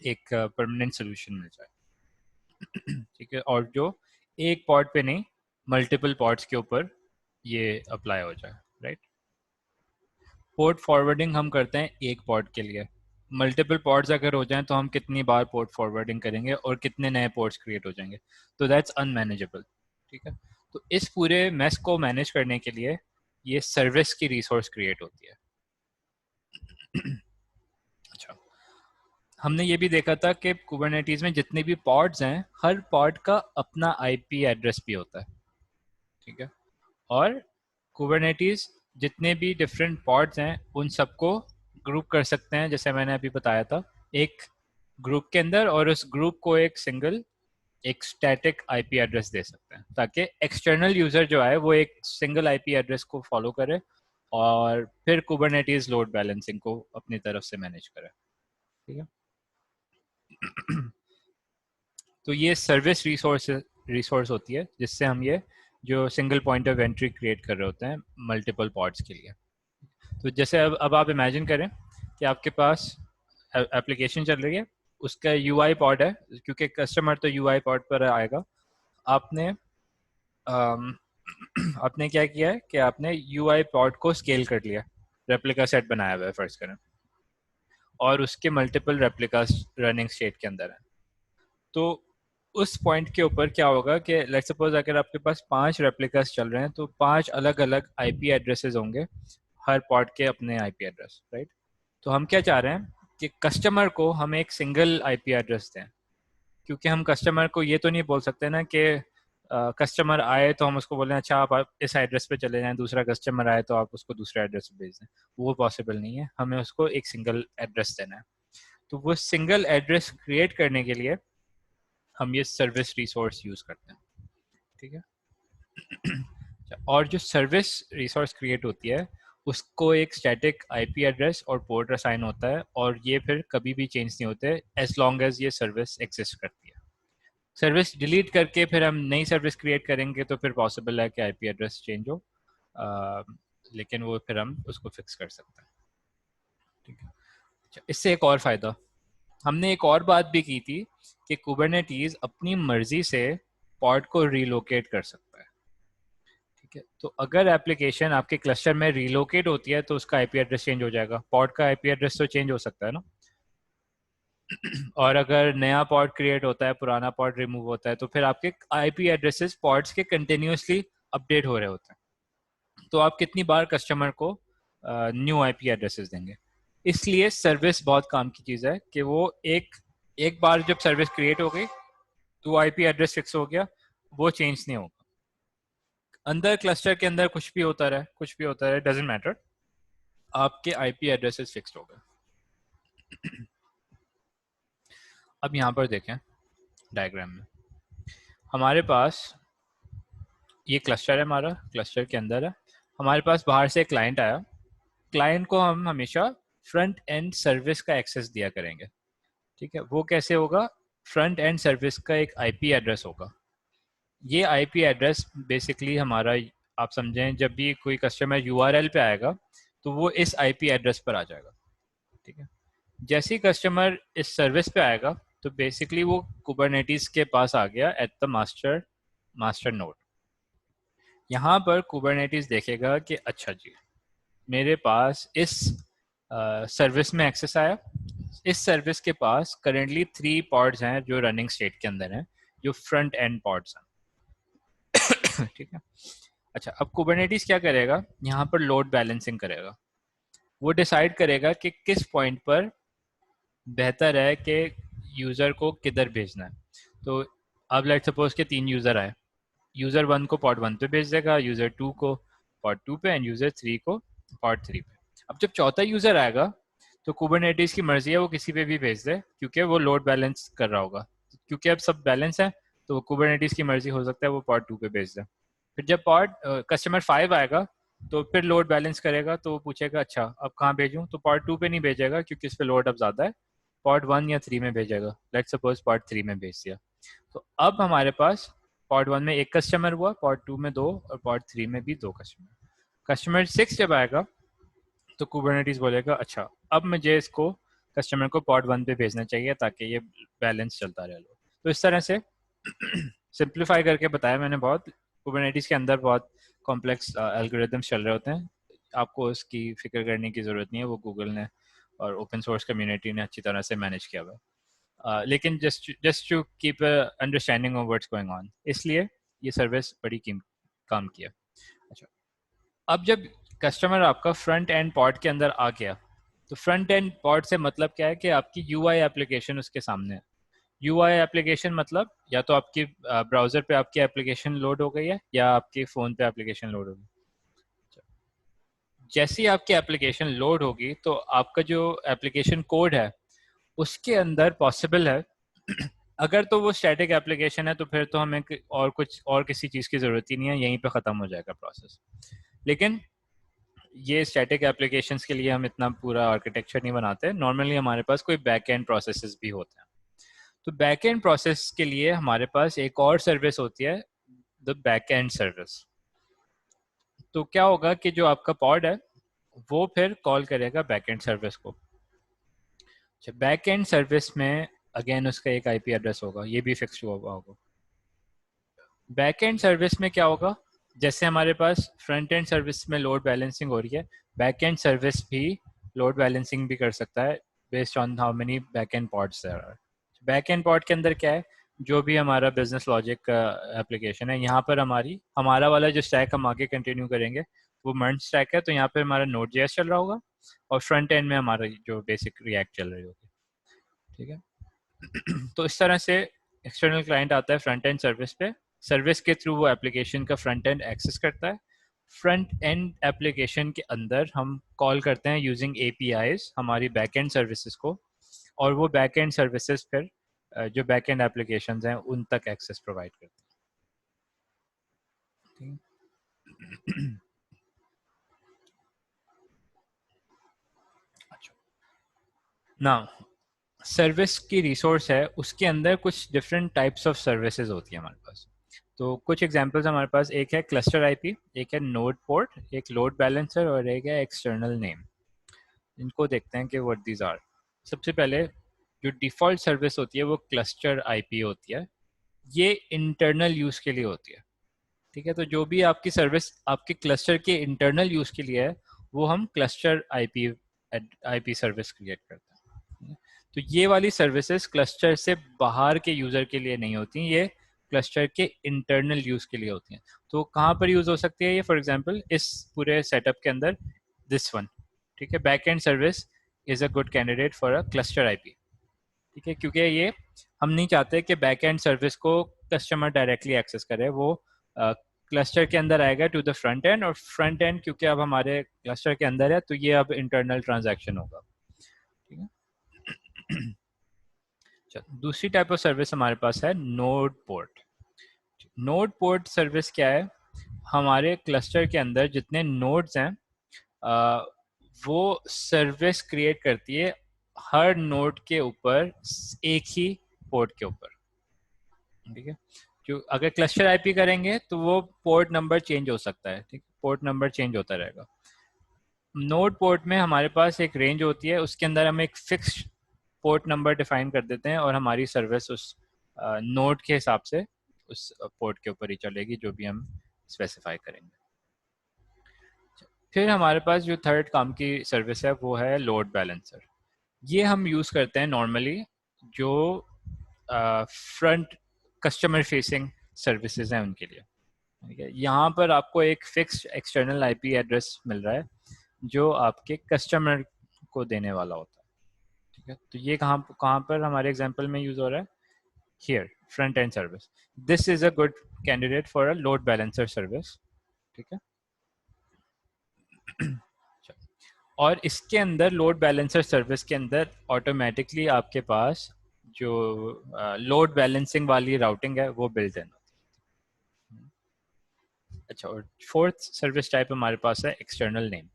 एक परमानेंट सोल्यूशन मिल जाए। ठीक है, और जो एक पॉड पे नहीं मल्टीपल पॉड्स के ऊपर ये अप्लाई हो जाए। राइट, पोर्ट फॉरवर्डिंग हम करते हैं एक पॉड के लिए, मल्टीपल पॉड्स अगर हो जाएं तो हम कितनी बार पोर्ट फॉरवर्डिंग करेंगे और कितने नए पोर्ट्स क्रिएट हो जाएंगे, तो दैट्स अनमैनेजेबल। ठीक है, तो इस पूरे मैस को मैनेज करने के लिए ये सर्विस की रिसोर्स क्रिएट होती है। अच्छा, हमने ये भी देखा था कि कुबरनेटीज में जितने भी पॉड्स हैं हर पॉड का अपना आईपी एड्रेस भी होता है। ठीक है, और कुबरनेटीज जितने भी डिफरेंट पॉड्स हैं उन सबको ग्रुप कर सकते हैं जैसे मैंने अभी बताया था एक ग्रुप के अंदर, और उस ग्रुप को एक सिंगल एक स्टैटिक आईपी एड्रेस दे सकते हैं ताकि एक्सटर्नल यूजर जो है वो एक सिंगल आईपी एड्रेस को फॉलो करे और फिर कुबरनेटीज लोड बैलेंसिंग को अपनी तरफ से मैनेज करे। ठीक है, तो ये सर्विस रिसोर्स होती है जिससे हम ये जो single point of entry create कर रहे होते हैं मल्टीपल पॉड्स के लिए। तो जैसे अब आप इमेजिन करें कि आपके पास एप्लीकेशन चल रही है, उसका यूआई पॉड है, क्योंकि कस्टमर तो यूआई पॉड पर आएगा। आपने आपने क्या किया है कि आपने यूआई पॉड को स्केल कर लिया, रेप्लिका सेट बनाया हुआ है फर्ज करें, और उसके मल्टीपल रेप्लिका रनिंग स्टेट के अंदर है। तो उस पॉइंट के ऊपर क्या होगा कि लेट्स सपोज अगर आपके पास 5 रेप्लिकास चल रहे हैं तो 5 अलग अलग आईपी एड्रेसेस होंगे, हर पॉड के अपने आईपी एड्रेस। राइट, तो हम क्या चाह रहे हैं कि कस्टमर को हम एक सिंगल आईपी एड्रेस दें, क्योंकि हम कस्टमर को ये तो नहीं बोल सकते ना कि कस्टमर आए तो हम उसको बोलें अच्छा आप इस एड्रेस पे चले जाएं, दूसरा कस्टमर आए तो आप उसको दूसरे एड्रेस पे भेज दें। वो पॉसिबल नहीं है, हमें उसको एक सिंगल एड्रेस देना है। तो वो सिंगल एड्रेस क्रिएट करने के लिए हम ये सर्विस रिसोर्स यूज़ करते हैं। ठीक है, और जो सर्विस रिसोर्स क्रिएट होती है उसको एक स्टैटिक आईपी एड्रेस और पोर्ट असाइन होता है, और ये फिर कभी भी चेंज नहीं होते एज लॉन्ग एज ये सर्विस एग्जिस्ट करती है। सर्विस डिलीट करके फिर हम नई सर्विस क्रिएट करेंगे तो फिर पॉसिबल है कि आईपी एड्रेस चेंज हो, लेकिन वो फिर हम उसको फिक्स कर सकते हैं। ठीक है, अच्छा, इससे एक और फ़ायदा, हमने एक और बात भी की थी कि कुबरनेटीज अपनी मर्जी से पॉड को रीलोकेट कर सकता है। ठीक है, तो अगर एप्लीकेशन आपके क्लस्टर में रीलोकेट होती है तो उसका आईपी एड्रेस चेंज हो जाएगा, पॉड का आईपी एड्रेस तो चेंज हो सकता है ना। और अगर नया पॉड क्रिएट होता है, पुराना पॉड रिमूव होता है, तो फिर आपके आईपी एड्रेसेस पॉड्स के कंटिन्यूसली अपडेट हो रहे होते हैं। तो आप कितनी बार कस्टमर को न्यू आईपी एड्रेसेस देंगे? इसलिए सर्विस बहुत काम की चीज़ है कि वो एक एक बार जब सर्विस क्रिएट हो गई तो आईपी एड्रेस फिक्स हो गया, वो चेंज नहीं होगा। अंदर क्लस्टर के अंदर कुछ भी होता रहे, कुछ भी होता रहे, डजेंट मैटर, आपके आईपी एड्रेसेस फिक्स्ड हो गए। अब यहाँ पर देखें डायग्राम में, हमारे पास ये क्लस्टर है, हमारा क्लस्टर के अंदर है, हमारे पास बाहर से क्लाइंट आया, क्लाइंट को हम हमेशा फ्रंट एंड सर्विस का एक्सेस दिया करेंगे। ठीक है, वो कैसे होगा? फ्रंट एंड सर्विस का एक आईपी एड्रेस होगा। ये आईपी एड्रेस बेसिकली हमारा, आप समझें जब भी कोई कस्टमर यूआरएल पे आएगा तो वो इस आईपी एड्रेस पर आ जाएगा। ठीक है, जैसे ही कस्टमर इस सर्विस पे आएगा तो बेसिकली वो कुबरनेटिस के पास आ गया एट द मास्टर नोड। यहाँ पर कुबरनेटिस देखेगा कि अच्छा जी, मेरे पास इस सर्विस में एक्सेस आया, इस सर्विस के पास करेंटली 3 पॉड्स हैं जो रनिंग स्टेट के अंदर हैं, जो फ्रंट एंड पॉड्स हैं। ठीक है, अच्छा, अब कुबरनेटिस क्या करेगा? यहाँ पर लोड बैलेंसिंग करेगा। वो डिसाइड करेगा कि किस पॉइंट पर बेहतर है कि यूज़र को किधर भेजना है। तो अब लेट सपोज के 3 यूज़र आए, यूज़र 1 को पॉड 1 पे भेज देगा, यूज़र 2 को पॉड 2 पे, एंड यूज़र 3 को पॉड 3 पे। अब जब चौथा यूज़र आएगा तो कुबरनेटिस की मर्जी है वो किसी पे भी भेज दे, क्योंकि वो लोड बैलेंस कर रहा होगा। क्योंकि अब सब बैलेंस है तो कुबरनेटिस की मर्जी हो सकता है वो पॉड 2 पे भेज दे। फिर जब पॉड कस्टमर 5 आएगा तो फिर लोड बैलेंस करेगा, तो वो पूछेगा अच्छा अब कहाँ भेजूँ, तो पॉड 2 पे नहीं भेजेगा क्योंकि इस पे लोड अब ज़्यादा है, पॉड 1 या 3 में भेजेगा। लेट सपोज पॉड 3 में भेज दिया, तो अब हमारे पास पॉड 1 में एक कस्टमर हुआ, पॉड 2 में 2, और पॉड 3 में भी 2 कस्टमर। कस्टमर 6 जब आएगा तो कुबरनेटिस बोलेगा अच्छा अब मुझे इसको कस्टमर को पॉड 1 पे भेजना चाहिए ताकि ये बैलेंस चलता रहे। तो इस तरह से सिंप्लीफाई करके बताया मैंने बहुत। कुबरनेटिस के अंदर बहुत कॉम्प्लेक्स एल्गोरिदम्स चल रहे होते हैं, आपको उसकी फिक्र करने की ज़रूरत नहीं है, वो गूगल ने और ओपन सोर्स कम्युनिटी ने अच्छी तरह से मैनेज किया हुआ है। लेकिन just to keep understanding of what's going on, इसलिए ये सर्विस बड़ी काम किया। अच्छा, अब जब कस्टमर आपका फ्रंट एंड पॉड के अंदर आ गया, तो फ्रंट एंड पॉड से मतलब क्या है कि आपकी यूआई एप्लीकेशन उसके सामने है। यूआई एप्लीकेशन मतलब या तो आपकी ब्राउजर पे आपकी एप्लीकेशन लोड हो गई है या आपके फ़ोन पे एप्लीकेशन लोड होगी। जैसे ही आपकी एप्लीकेशन लोड होगी तो आपका जो एप्लीकेशन कोड है उसके अंदर पॉसिबल है अगर तो वो स्टैटिक एप्लीकेशन है तो फिर तो हमें और कुछ और किसी चीज़ की ज़रूरत ही नहीं है, यहीं पे ख़त्म हो जाएगा प्रोसेस। लेकिन ये स्टैटिक एप्लीकेशंस के लिए हम इतना पूरा आर्किटेक्चर नहीं बनाते, नॉर्मली हमारे पास कोई बैक एंड प्रोसेसेस भी होते हैं। तो बैक एंड प्रोसेस के लिए हमारे पास एक और सर्विस होती है, द बैक एंड सर्विस। तो क्या होगा कि जो आपका पॉड है वो फिर कॉल करेगा बैक एंड सर्विस को। अच्छा, बैक एंड सर्विस में अगेन उसका एक आईपी एड्रेस होगा, ये भी फिक्स हुआ होगा। बैक एंड सर्विस में क्या होगा, जैसे हमारे पास फ्रंट एंड सर्विस में लोड बैलेंसिंग हो रही है, बैक एंड सर्विस भी लोड बैलेंसिंग भी कर सकता है based on how many back end pods there are. Back end pod के अंदर क्या है, जो भी हमारा बिजनेस लॉजिक का एप्लीकेशन है, यहाँ पर हमारा वाला जो स्टैक हम आगे कंटिन्यू करेंगे वो मर्ज स्टैक है, तो यहाँ पर हमारा नोड जेएस चल रहा होगा और फ्रंट एंड में हमारा जो बेसिक रिएक्ट चल रही होगी। ठीक है, तो इस तरह से एक्सटर्नल क्लाइंट आता है फ्रंट एंड सर्विस पे, सर्विस के थ्रू वो एप्लीकेशन का फ्रंट एंड एक्सेस करता है। फ्रंट एंड एप्लीकेशन के अंदर हम कॉल करते हैं यूजिंग एपीआईज हमारी बैक एंड सर्विसेज को, और वो बैक एंड सर्विसेज फिर जो बैक एंड एप्लीकेशन हैं उन तक एक्सेस प्रोवाइड करते हैं। अच्छा, नाउ सर्विस की रिसोर्स है उसके अंदर कुछ डिफरेंट टाइप्स ऑफ सर्विसेज होती है हमारे पास। तो कुछ एग्जांपल्स हमारे पास, एक है क्लस्टर आईपी, एक है नोड पोर्ट, एक लोड बैलेंसर और एक है एक्सटर्नल नेम। इनको देखते हैं कि व्हाट दीज आर। सबसे पहले जो डिफ़ॉल्ट सर्विस होती है वो क्लस्टर आईपी होती है, ये इंटरनल यूज़ के लिए होती है। ठीक है, तो जो भी आपकी सर्विस आपके क्लस्टर के इंटरनल यूज़ के लिए है वो हम cluster IP IP service create करते हैं। तो ये वाली सर्विसेज क्लस्टर से बाहर के यूज़र के लिए नहीं होती, ये क्लस्टर के इंटरनल यूज़ के लिए होती हैं। तो कहाँ पर यूज़ हो सकती है ये? फॉर एग्जांपल इस पूरे सेटअप के अंदर दिस वन, ठीक है, back end service is a good candidate for a cluster IP, ठीक है, क्योंकि ये हम नहीं चाहते कि बैक एंड सर्विस को कस्टमर डायरेक्टली एक्सेस करे, वो क्लस्टर के अंदर आएगा टू द फ्रंट एंड, और फ्रंट एंड क्योंकि अब हमारे क्लस्टर के अंदर है तो ये अब इंटरनल ट्रांजैक्शन होगा, ठीक है। दूसरी टाइप ऑफ सर्विस हमारे पास है node port. Node port service क्या है? हमारे क्लस्टर के अंदर जितने नोड्स हैं वो सर्विस क्रिएट करती है हर नोड के ऊपर एक ही पोर्ट के ऊपर, ठीक है। जो अगर क्लस्टर आईपी करेंगे तो वो पोर्ट नंबर चेंज हो सकता है, ठीक, पोर्ट नंबर चेंज होता रहेगा। नोड पोर्ट में हमारे पास एक रेंज होती है, उसके अंदर हम एक फिक्स पोर्ट नंबर डिफाइन कर देते हैं और हमारी सर्विस उस नोड के हिसाब से उस पोर्ट के ऊपर ही चलेगी जो भी हम स्पेसिफाई करेंगे। फिर हमारे पास जो थर्ड काम की सर्विस है वो है लोड बैलेंसर। ये हम यूज़ करते हैं नॉर्मली जो फ्रंट कस्टमर फेसिंग सर्विसेज हैं उनके लिए, ठीक है। यहाँ पर आपको एक फिक्स्ड एक्सटर्नल आईपी एड्रेस मिल रहा है जो आपके कस्टमर को देने वाला होता है, ठीक है। तो ये कहाँ कहाँ पर हमारे एग्जांपल में यूज़ हो रहा है? Here, front end service, this is a good candidate for a load balancer service, ठीक है। और इसके अंदर लोड बैलेंसर सर्विस के अंदर ऑटोमेटिकली आपके पास जो लोड बैलेंसिंग वाली राउटिंग है वो बिल्ट इन। अच्छा, और फोर्थ सर्विस टाइप हमारे पास है external name.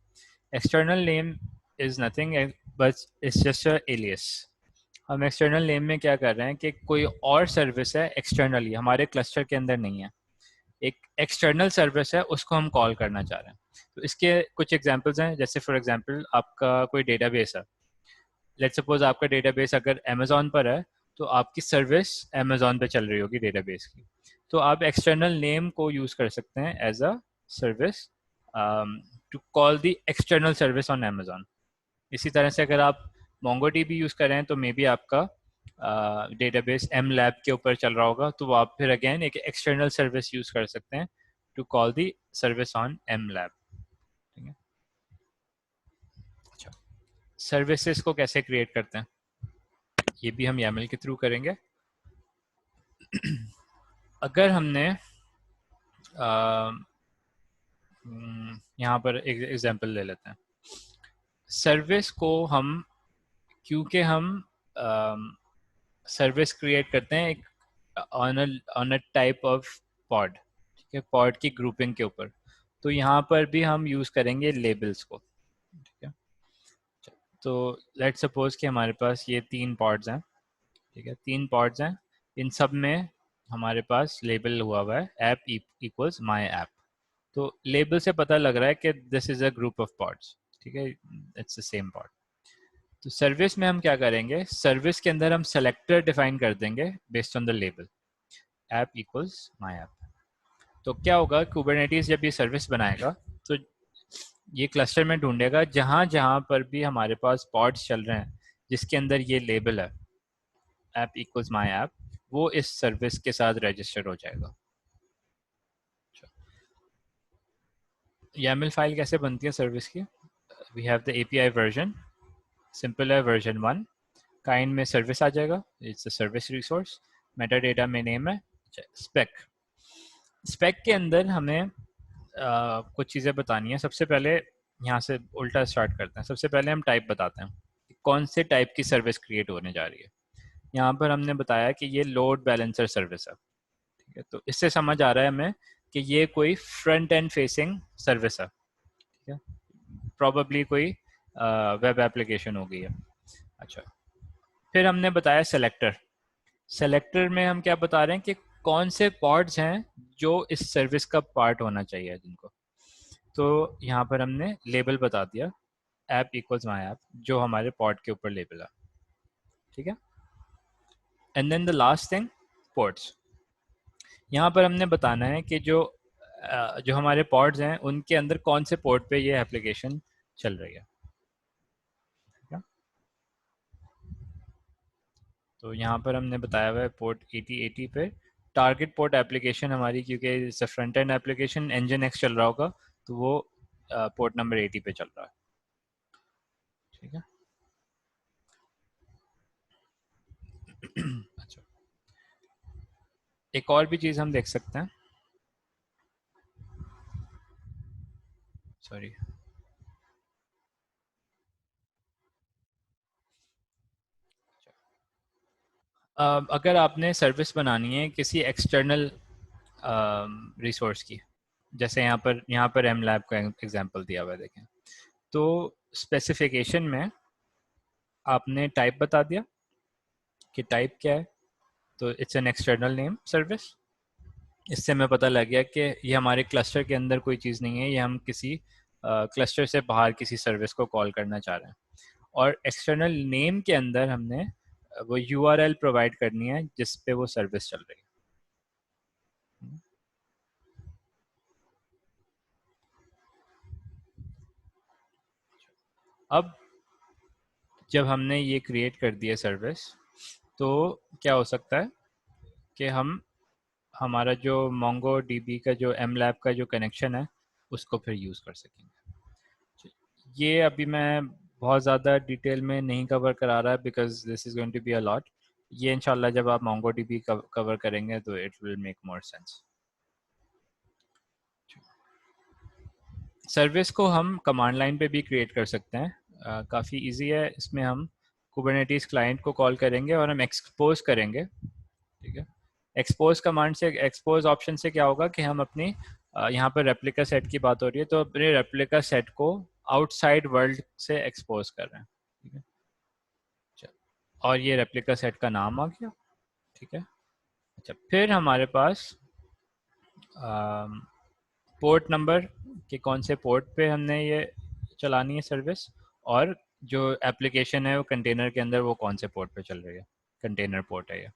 External name is nothing but it's just a alias. हम एक्सटर्नल नेम में क्या कर रहे हैं कि कोई और सर्विस है एक्सटर्नली हमारे क्लस्टर के अंदर नहीं है, एक एक्सटर्नल सर्विस है उसको हम कॉल करना चाह रहे हैं। तो इसके कुछ एग्जांपल्स हैं, जैसे फॉर एग्जांपल आपका कोई डेटाबेस है, लेट्स सपोज आपका डेटाबेस अगर अमेजोन पर है तो आपकी सर्विस अमेजोन पे चल रही होगी डेटाबेस की, तो आप एक्सटर्नल नेम को यूज़ कर सकते हैं as a service to call the external service on Amazon. इसी तरह से अगर आप MongoDB यूज़ कर रहे हैं तो मे बी आपका डेटाबेस एम लैब के ऊपर चल रहा होगा, तो आप फिर अगेन एक एक्सटर्नल सर्विस यूज़ कर सकते हैं to call the service on M lab, ठीक है। अच्छा, सर्विसेज को कैसे क्रिएट करते हैं ये भी हम YAML के थ्रू करेंगे। अगर हमने यहाँ पर एक एग्जांपल ले लेते हैं, सर्विस को हम क्योंकि हम सर्विस क्रिएट करते हैं एक on a type of pod, ठीक है, पॉड की ग्रुपिंग के ऊपर, तो यहाँ पर भी हम यूज़ करेंगे लेबल्स को, ठीक है। तो लेट्स सपोज कि हमारे पास ये 3 पॉड्स हैं, ठीक है, 3 पॉड्स हैं, इन सब में हमारे पास लेबल हुआ है ऐप इक्वल्स माई ऐप। तो लेबल से पता लग रहा है कि this is a group of pods, ठीक है, इट्स द सेम पॉड। तो सर्विस में हम क्या करेंगे, सर्विस के अंदर हम सेलेक्टर डिफाइन कर देंगे based on the label app equals my app. तो क्या होगा, कुबरनेटिस जब ये सर्विस बनाएगा तो ये क्लस्टर में ढूंढेगा जहाँ जहाँ पर भी हमारे पास पॉड्स चल रहे हैं जिसके अंदर ये लेबल है ऐप इक्वल्स माई ऐप, वो इस सर्विस के साथ रजिस्टर हो जाएगा। YAML फाइल कैसे बनती है सर्विस की? We have the API version, simple है वर्जन 1, काइंड में सर्विस आ जाएगा, it's a service resource, meta data में नेम है, स्पेक, स्पेक के अंदर हमें कुछ चीज़ें बतानी है। सबसे पहले यहाँ से उल्टा स्टार्ट करते हैं, सबसे पहले हम टाइप बताते हैं कि कौन से टाइप की सर्विस क्रिएट होने जा रही है। यहाँ पर हमने बताया कि ये लोड बैलेंसर सर्विस है, ठीक है, तो इससे समझ आ रहा है हमें कि ये कोई फ्रंट एंड फेसिंग सर्विस है, ठीक है, प्रॉबेबली कोई वेब एप्लीकेशन हो गई है। अच्छा, फिर हमने बताया सेलेक्टर, सेलेक्टर में हम क्या बता रहे हैं कि कौन से पॉड्स हैं जो इस सर्विस का पार्ट होना चाहिए जिनको, तो यहाँ पर हमने लेबल बता दिया ऐप इक्वल्स माई ऐप जो हमारे पॉड के ऊपर लेबल है, ठीक है। And then the last thing ports, यहाँ पर हमने बताना है कि जो हमारे पॉड्स हैं उनके अंदर कौन से पोर्ट पे ये एप्लीकेशन चल रही है, ठीक है? तो यहाँ पर हमने बताया हुआ है पोर्ट 8080 पे टारगेट पोर्ट एप्लीकेशन हमारी, क्योंकि front end application engine x चल रहा होगा तो वो पोर्ट नंबर 80 पे चल रहा है। ठीक है। अच्छा, एक और भी चीज़ हम देख सकते हैं। सॉरी, अगर आपने सर्विस बनानी है किसी एक्सटर्नल रिसोर्स की, जैसे यहाँ पर एम लैब का एग्जांपल दिया हुआ है, देखें। तो स्पेसिफिकेशन में आपने टाइप बता दिया कि टाइप क्या है, तो it's an external name service. इससे हमें पता लग गया कि ये हमारे क्लस्टर के अंदर कोई चीज़ नहीं है, ये हम किसी क्लस्टर से बाहर किसी सर्विस को कॉल करना चाह रहे हैं। और एक्सटर्नल नेम के अंदर हमने वो यूआरएल प्रोवाइड करनी है जिस पे वो सर्विस चल रही है। अब जब हमने ये क्रिएट कर दिया सर्विस, तो क्या हो सकता है कि हम हमारा जो मोंगो डीबी का जो एम लैब का जो कनेक्शन है उसको फिर यूज़ कर सकेंगे। ये अभी मैं बहुत ज़्यादा डिटेल में नहीं कवर करा रहा है because this is going to be a lot. ये इंशाल्लाह जब आप मोंगो डीबी कवर करेंगे तो it will make more sense. Service को हम कमांड लाइन पे भी क्रिएट कर सकते हैं, काफ़ी इजी है। इसमें हम कुबरनेटीज क्लाइंट को कॉल करेंगे और हम एक्सपोज करेंगे। ठीक है। एक्सपोज कमांड से, एक्सपोज ऑप्शन से क्या होगा कि हम अपनी यहाँ पर रेप्लिका सेट की बात हो रही है तो अपने रेप्लिका सेट को आउटसाइड वर्ल्ड से एक्सपोज कर रहे हैं। ठीक है। अच्छा, और ये रेप्लिका सेट का नाम आ गया। ठीक है। अच्छा, फिर हमारे पास पोर्ट नंबर कि कौन से पोर्ट पे हमने ये चलानी है सर्विस, और जो एप्लीकेशन है वो कंटेनर के अंदर वो कौन से पोर्ट पे चल रही है, कंटेनर पोर्ट है ये।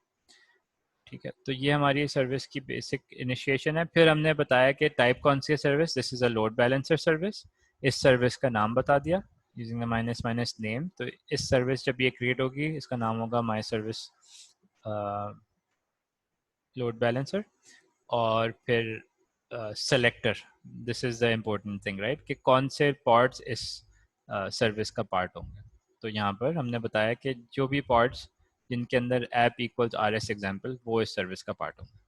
ठीक है। तो ये हमारी सर्विस की बेसिक इनिशिएशन है। फिर हमने बताया कि टाइप कौन सी है service, this is a load balancer service. इस सर्विस का नाम बता दिया using the minus minus name. तो इस सर्विस जब ये क्रिएट होगी इसका नाम होगा माई सर्विस लोड बैलेंसर। और फिर selector, this is the important thing right, कि कौन से पार्ट्स इस सर्विस का पार्ट होंगे। तो यहाँ पर हमने बताया कि जो भी पार्ट्स जिनके अंदर app equals R S example वो इस सर्विस का पार्ट होंगे।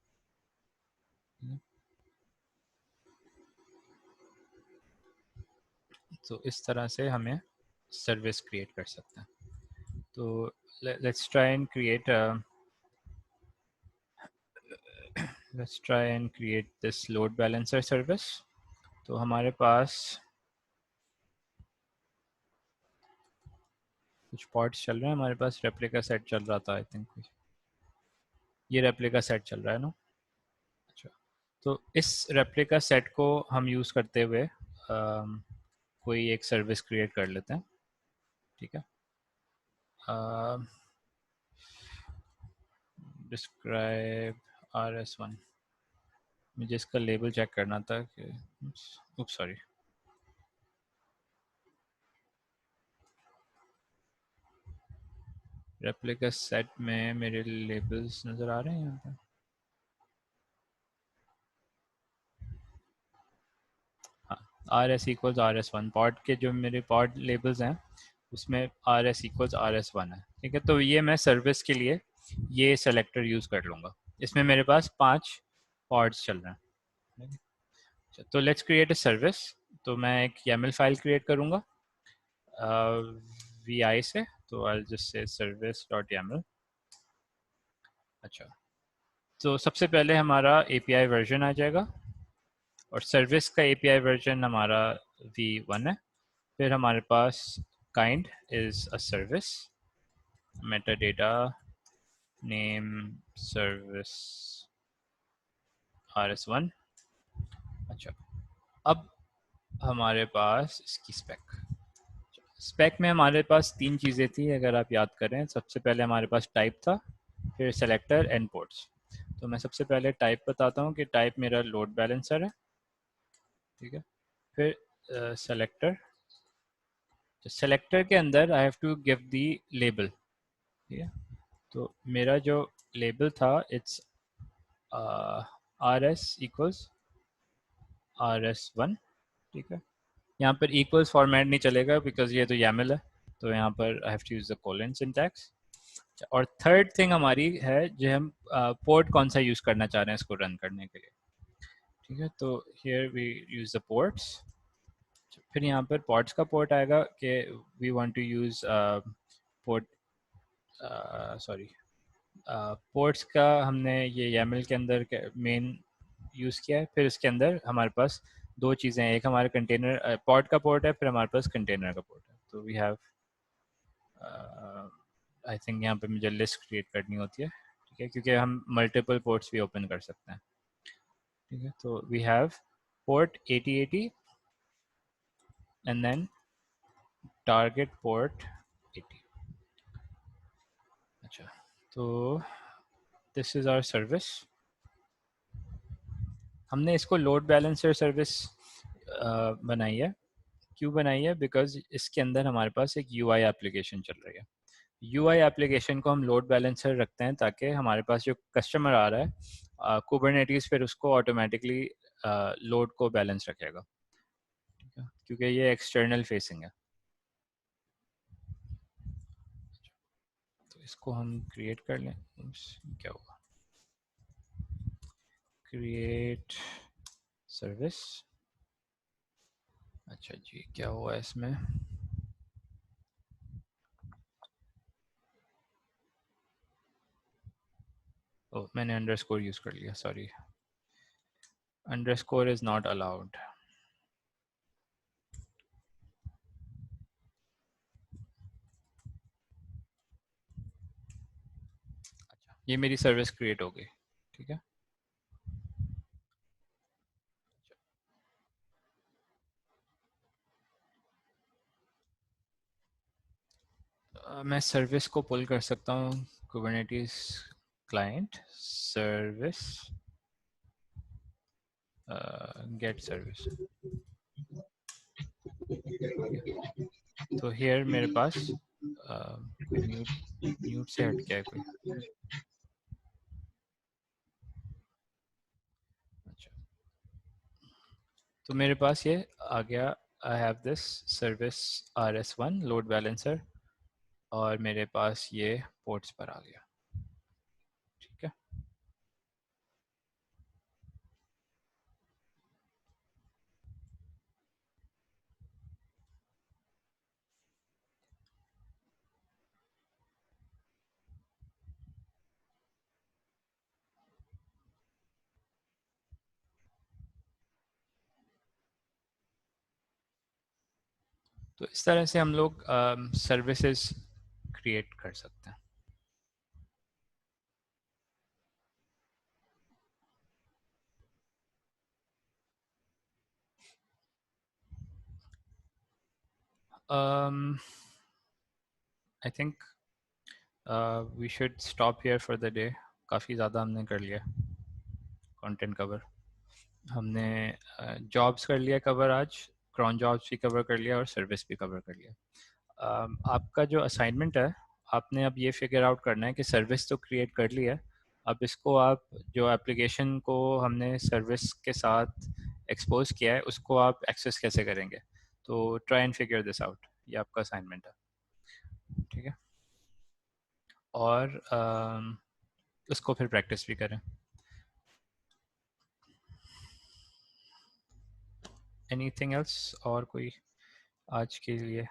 तो इस तरह से हमें सर्विस क्रिएट कर सकते हैं। तो let's try and create let's try and create this load balancer service. तो हमारे पास कुछ पार्ट्स चल रहे हैं, हमारे पास रेप्लिका सेट चल रहा था आई थिंक, ये रेप्लिका सेट चल रहा है ना। अच्छा, तो इस रेप्लिका सेट को हम यूज़ करते हुए कोई एक सर्विस क्रिएट कर लेते हैं। ठीक है। डिस्क्राइब RS1, मुझे इसका लेबल चेक करना था कि सॉरी, रेप्लिका सेट में मेरे लेबल्स नज़र आ रहे हैं यहाँ पे। हाँ, RS=RS1 पॉड के जो मेरे पॉड लेबल्स हैं उसमें RS=RS1 है। ठीक है। तो ये मैं सर्विस के लिए ये सेलेक्टर यूज़ कर लूँगा। इसमें मेरे पास 5 पॉड्स चल रहे हैं। अच्छा, तो लेट्स क्रिएट अ सर्विस। तो मैं एक YAML फाइल क्रिएट करूँगा VI से। तो I just say service dot YAML। अच्छा, तो सबसे पहले हमारा API वर्जन आ जाएगा और सर्विस का API वर्जन हमारा V1 है। फिर हमारे पास kind is a service, metadata name service RS1। अच्छा, अब हमारे पास इसकी स्पेक में हमारे पास 3 चीज़ें थी अगर आप याद करें। सबसे पहले हमारे पास टाइप था, फिर सेलेक्टर एंड पोर्ट्स। तो मैं सबसे पहले टाइप बताता हूँ कि टाइप मेरा लोड बैलेंसर है। ठीक है। फिर सेलेक्टर, सेलेक्टर के अंदर I have to give the label. ठीक है। तो मेरा जो लेबल था इट्स RS इक्वल्स RS1, ठीक है। यहाँ पर इक्वल्स फॉर्मेट नहीं चलेगा बिकॉज ये तो YAML है, तो यहाँ पर I have to use the colon syntax. और थर्ड थिंग हमारी है जो हम पोर्ट कौन सा यूज़ करना चाह रहे हैं इसको रन करने के लिए, ठीक है। तो here we use the ports. फिर यहाँ पर पोर्ट्स का पोर्ट आएगा कि we want to use port, sorry, ports का हमने ये YAML के अंदर मेन यूज़ किया है। फिर इसके अंदर हमारे पास दो चीज़ें हैं, एक हमारे कंटेनर पोर्ट का पोर्ट है, फिर हमारे पास कंटेनर का पोर्ट है। तो वी हैव, आई थिंक यहाँ पे मुझे लिस्ट क्रिएट करनी होती है, ठीक है, क्योंकि हम मल्टीपल पोर्ट्स भी ओपन कर सकते हैं, ठीक है। तो we have port 8080 and then target port 80। अच्छा, तो दिस इज़ आवर सर्विस। हमने इसको लोड बैलेंसर सर्विस बनाई है। क्यों बनाई है? बिकॉज इसके अंदर हमारे पास एक UI एप्लीकेशन चल रही है। UI एप्लीकेशन को हम लोड बैलेंसर रखते हैं ताकि हमारे पास जो कस्टमर आ रहा है कुबरनेटिस फिर उसको ऑटोमेटिकली लोड को बैलेंस रखेगा, ठीक है, क्योंकि ये एक्सटर्नल फेसिंग है। तो इसको हम क्रिएट कर लें। क्या होगा? Create service. अच्छा जी, क्या हुआ इसमें? ओह, मैंने अंडरस्कोर यूज़ कर लिया, sorry. Underscore is not allowed. ये मेरी सर्विस क्रिएट हो गई, ठीक है। मैं सर्विस को पुल कर सकता हूँ, Kubernetes client service get service. तो हियर मेरे पास कोई म्यूट से हट गया है कोई। अच्छा, तो मेरे पास ये आ गया, I have this service RS1 load balancer, और मेरे पास ये पोर्ट्स पर आ गया, ठीक है। तो इस तरह से हम लोग सर्विसेज क्रिएट कर सकते हैं। I think we should stop here for the day. काफ़ी ज़्यादा हमने कर लिया कंटेंट कवर। हमने जॉब्स कर लिया कवर आज, क्रॉन जॉब्स भी कवर कर लिया और सर्विस भी कवर कर लिया। आपका जो असाइनमेंट है, आपने अब ये फिगर आउट करना है कि सर्विस तो क्रिएट कर ली है, अब इसको आप जो एप्लीकेशन को हमने सर्विस के साथ एक्सपोज किया है उसको आप एक्सेस कैसे करेंगे। तो try and figure this out, ये आपका असाइनमेंट है, ठीक है। और उसको फिर प्रैक्टिस भी करें। एनीथिंग एल्स और कोई आज के लिए?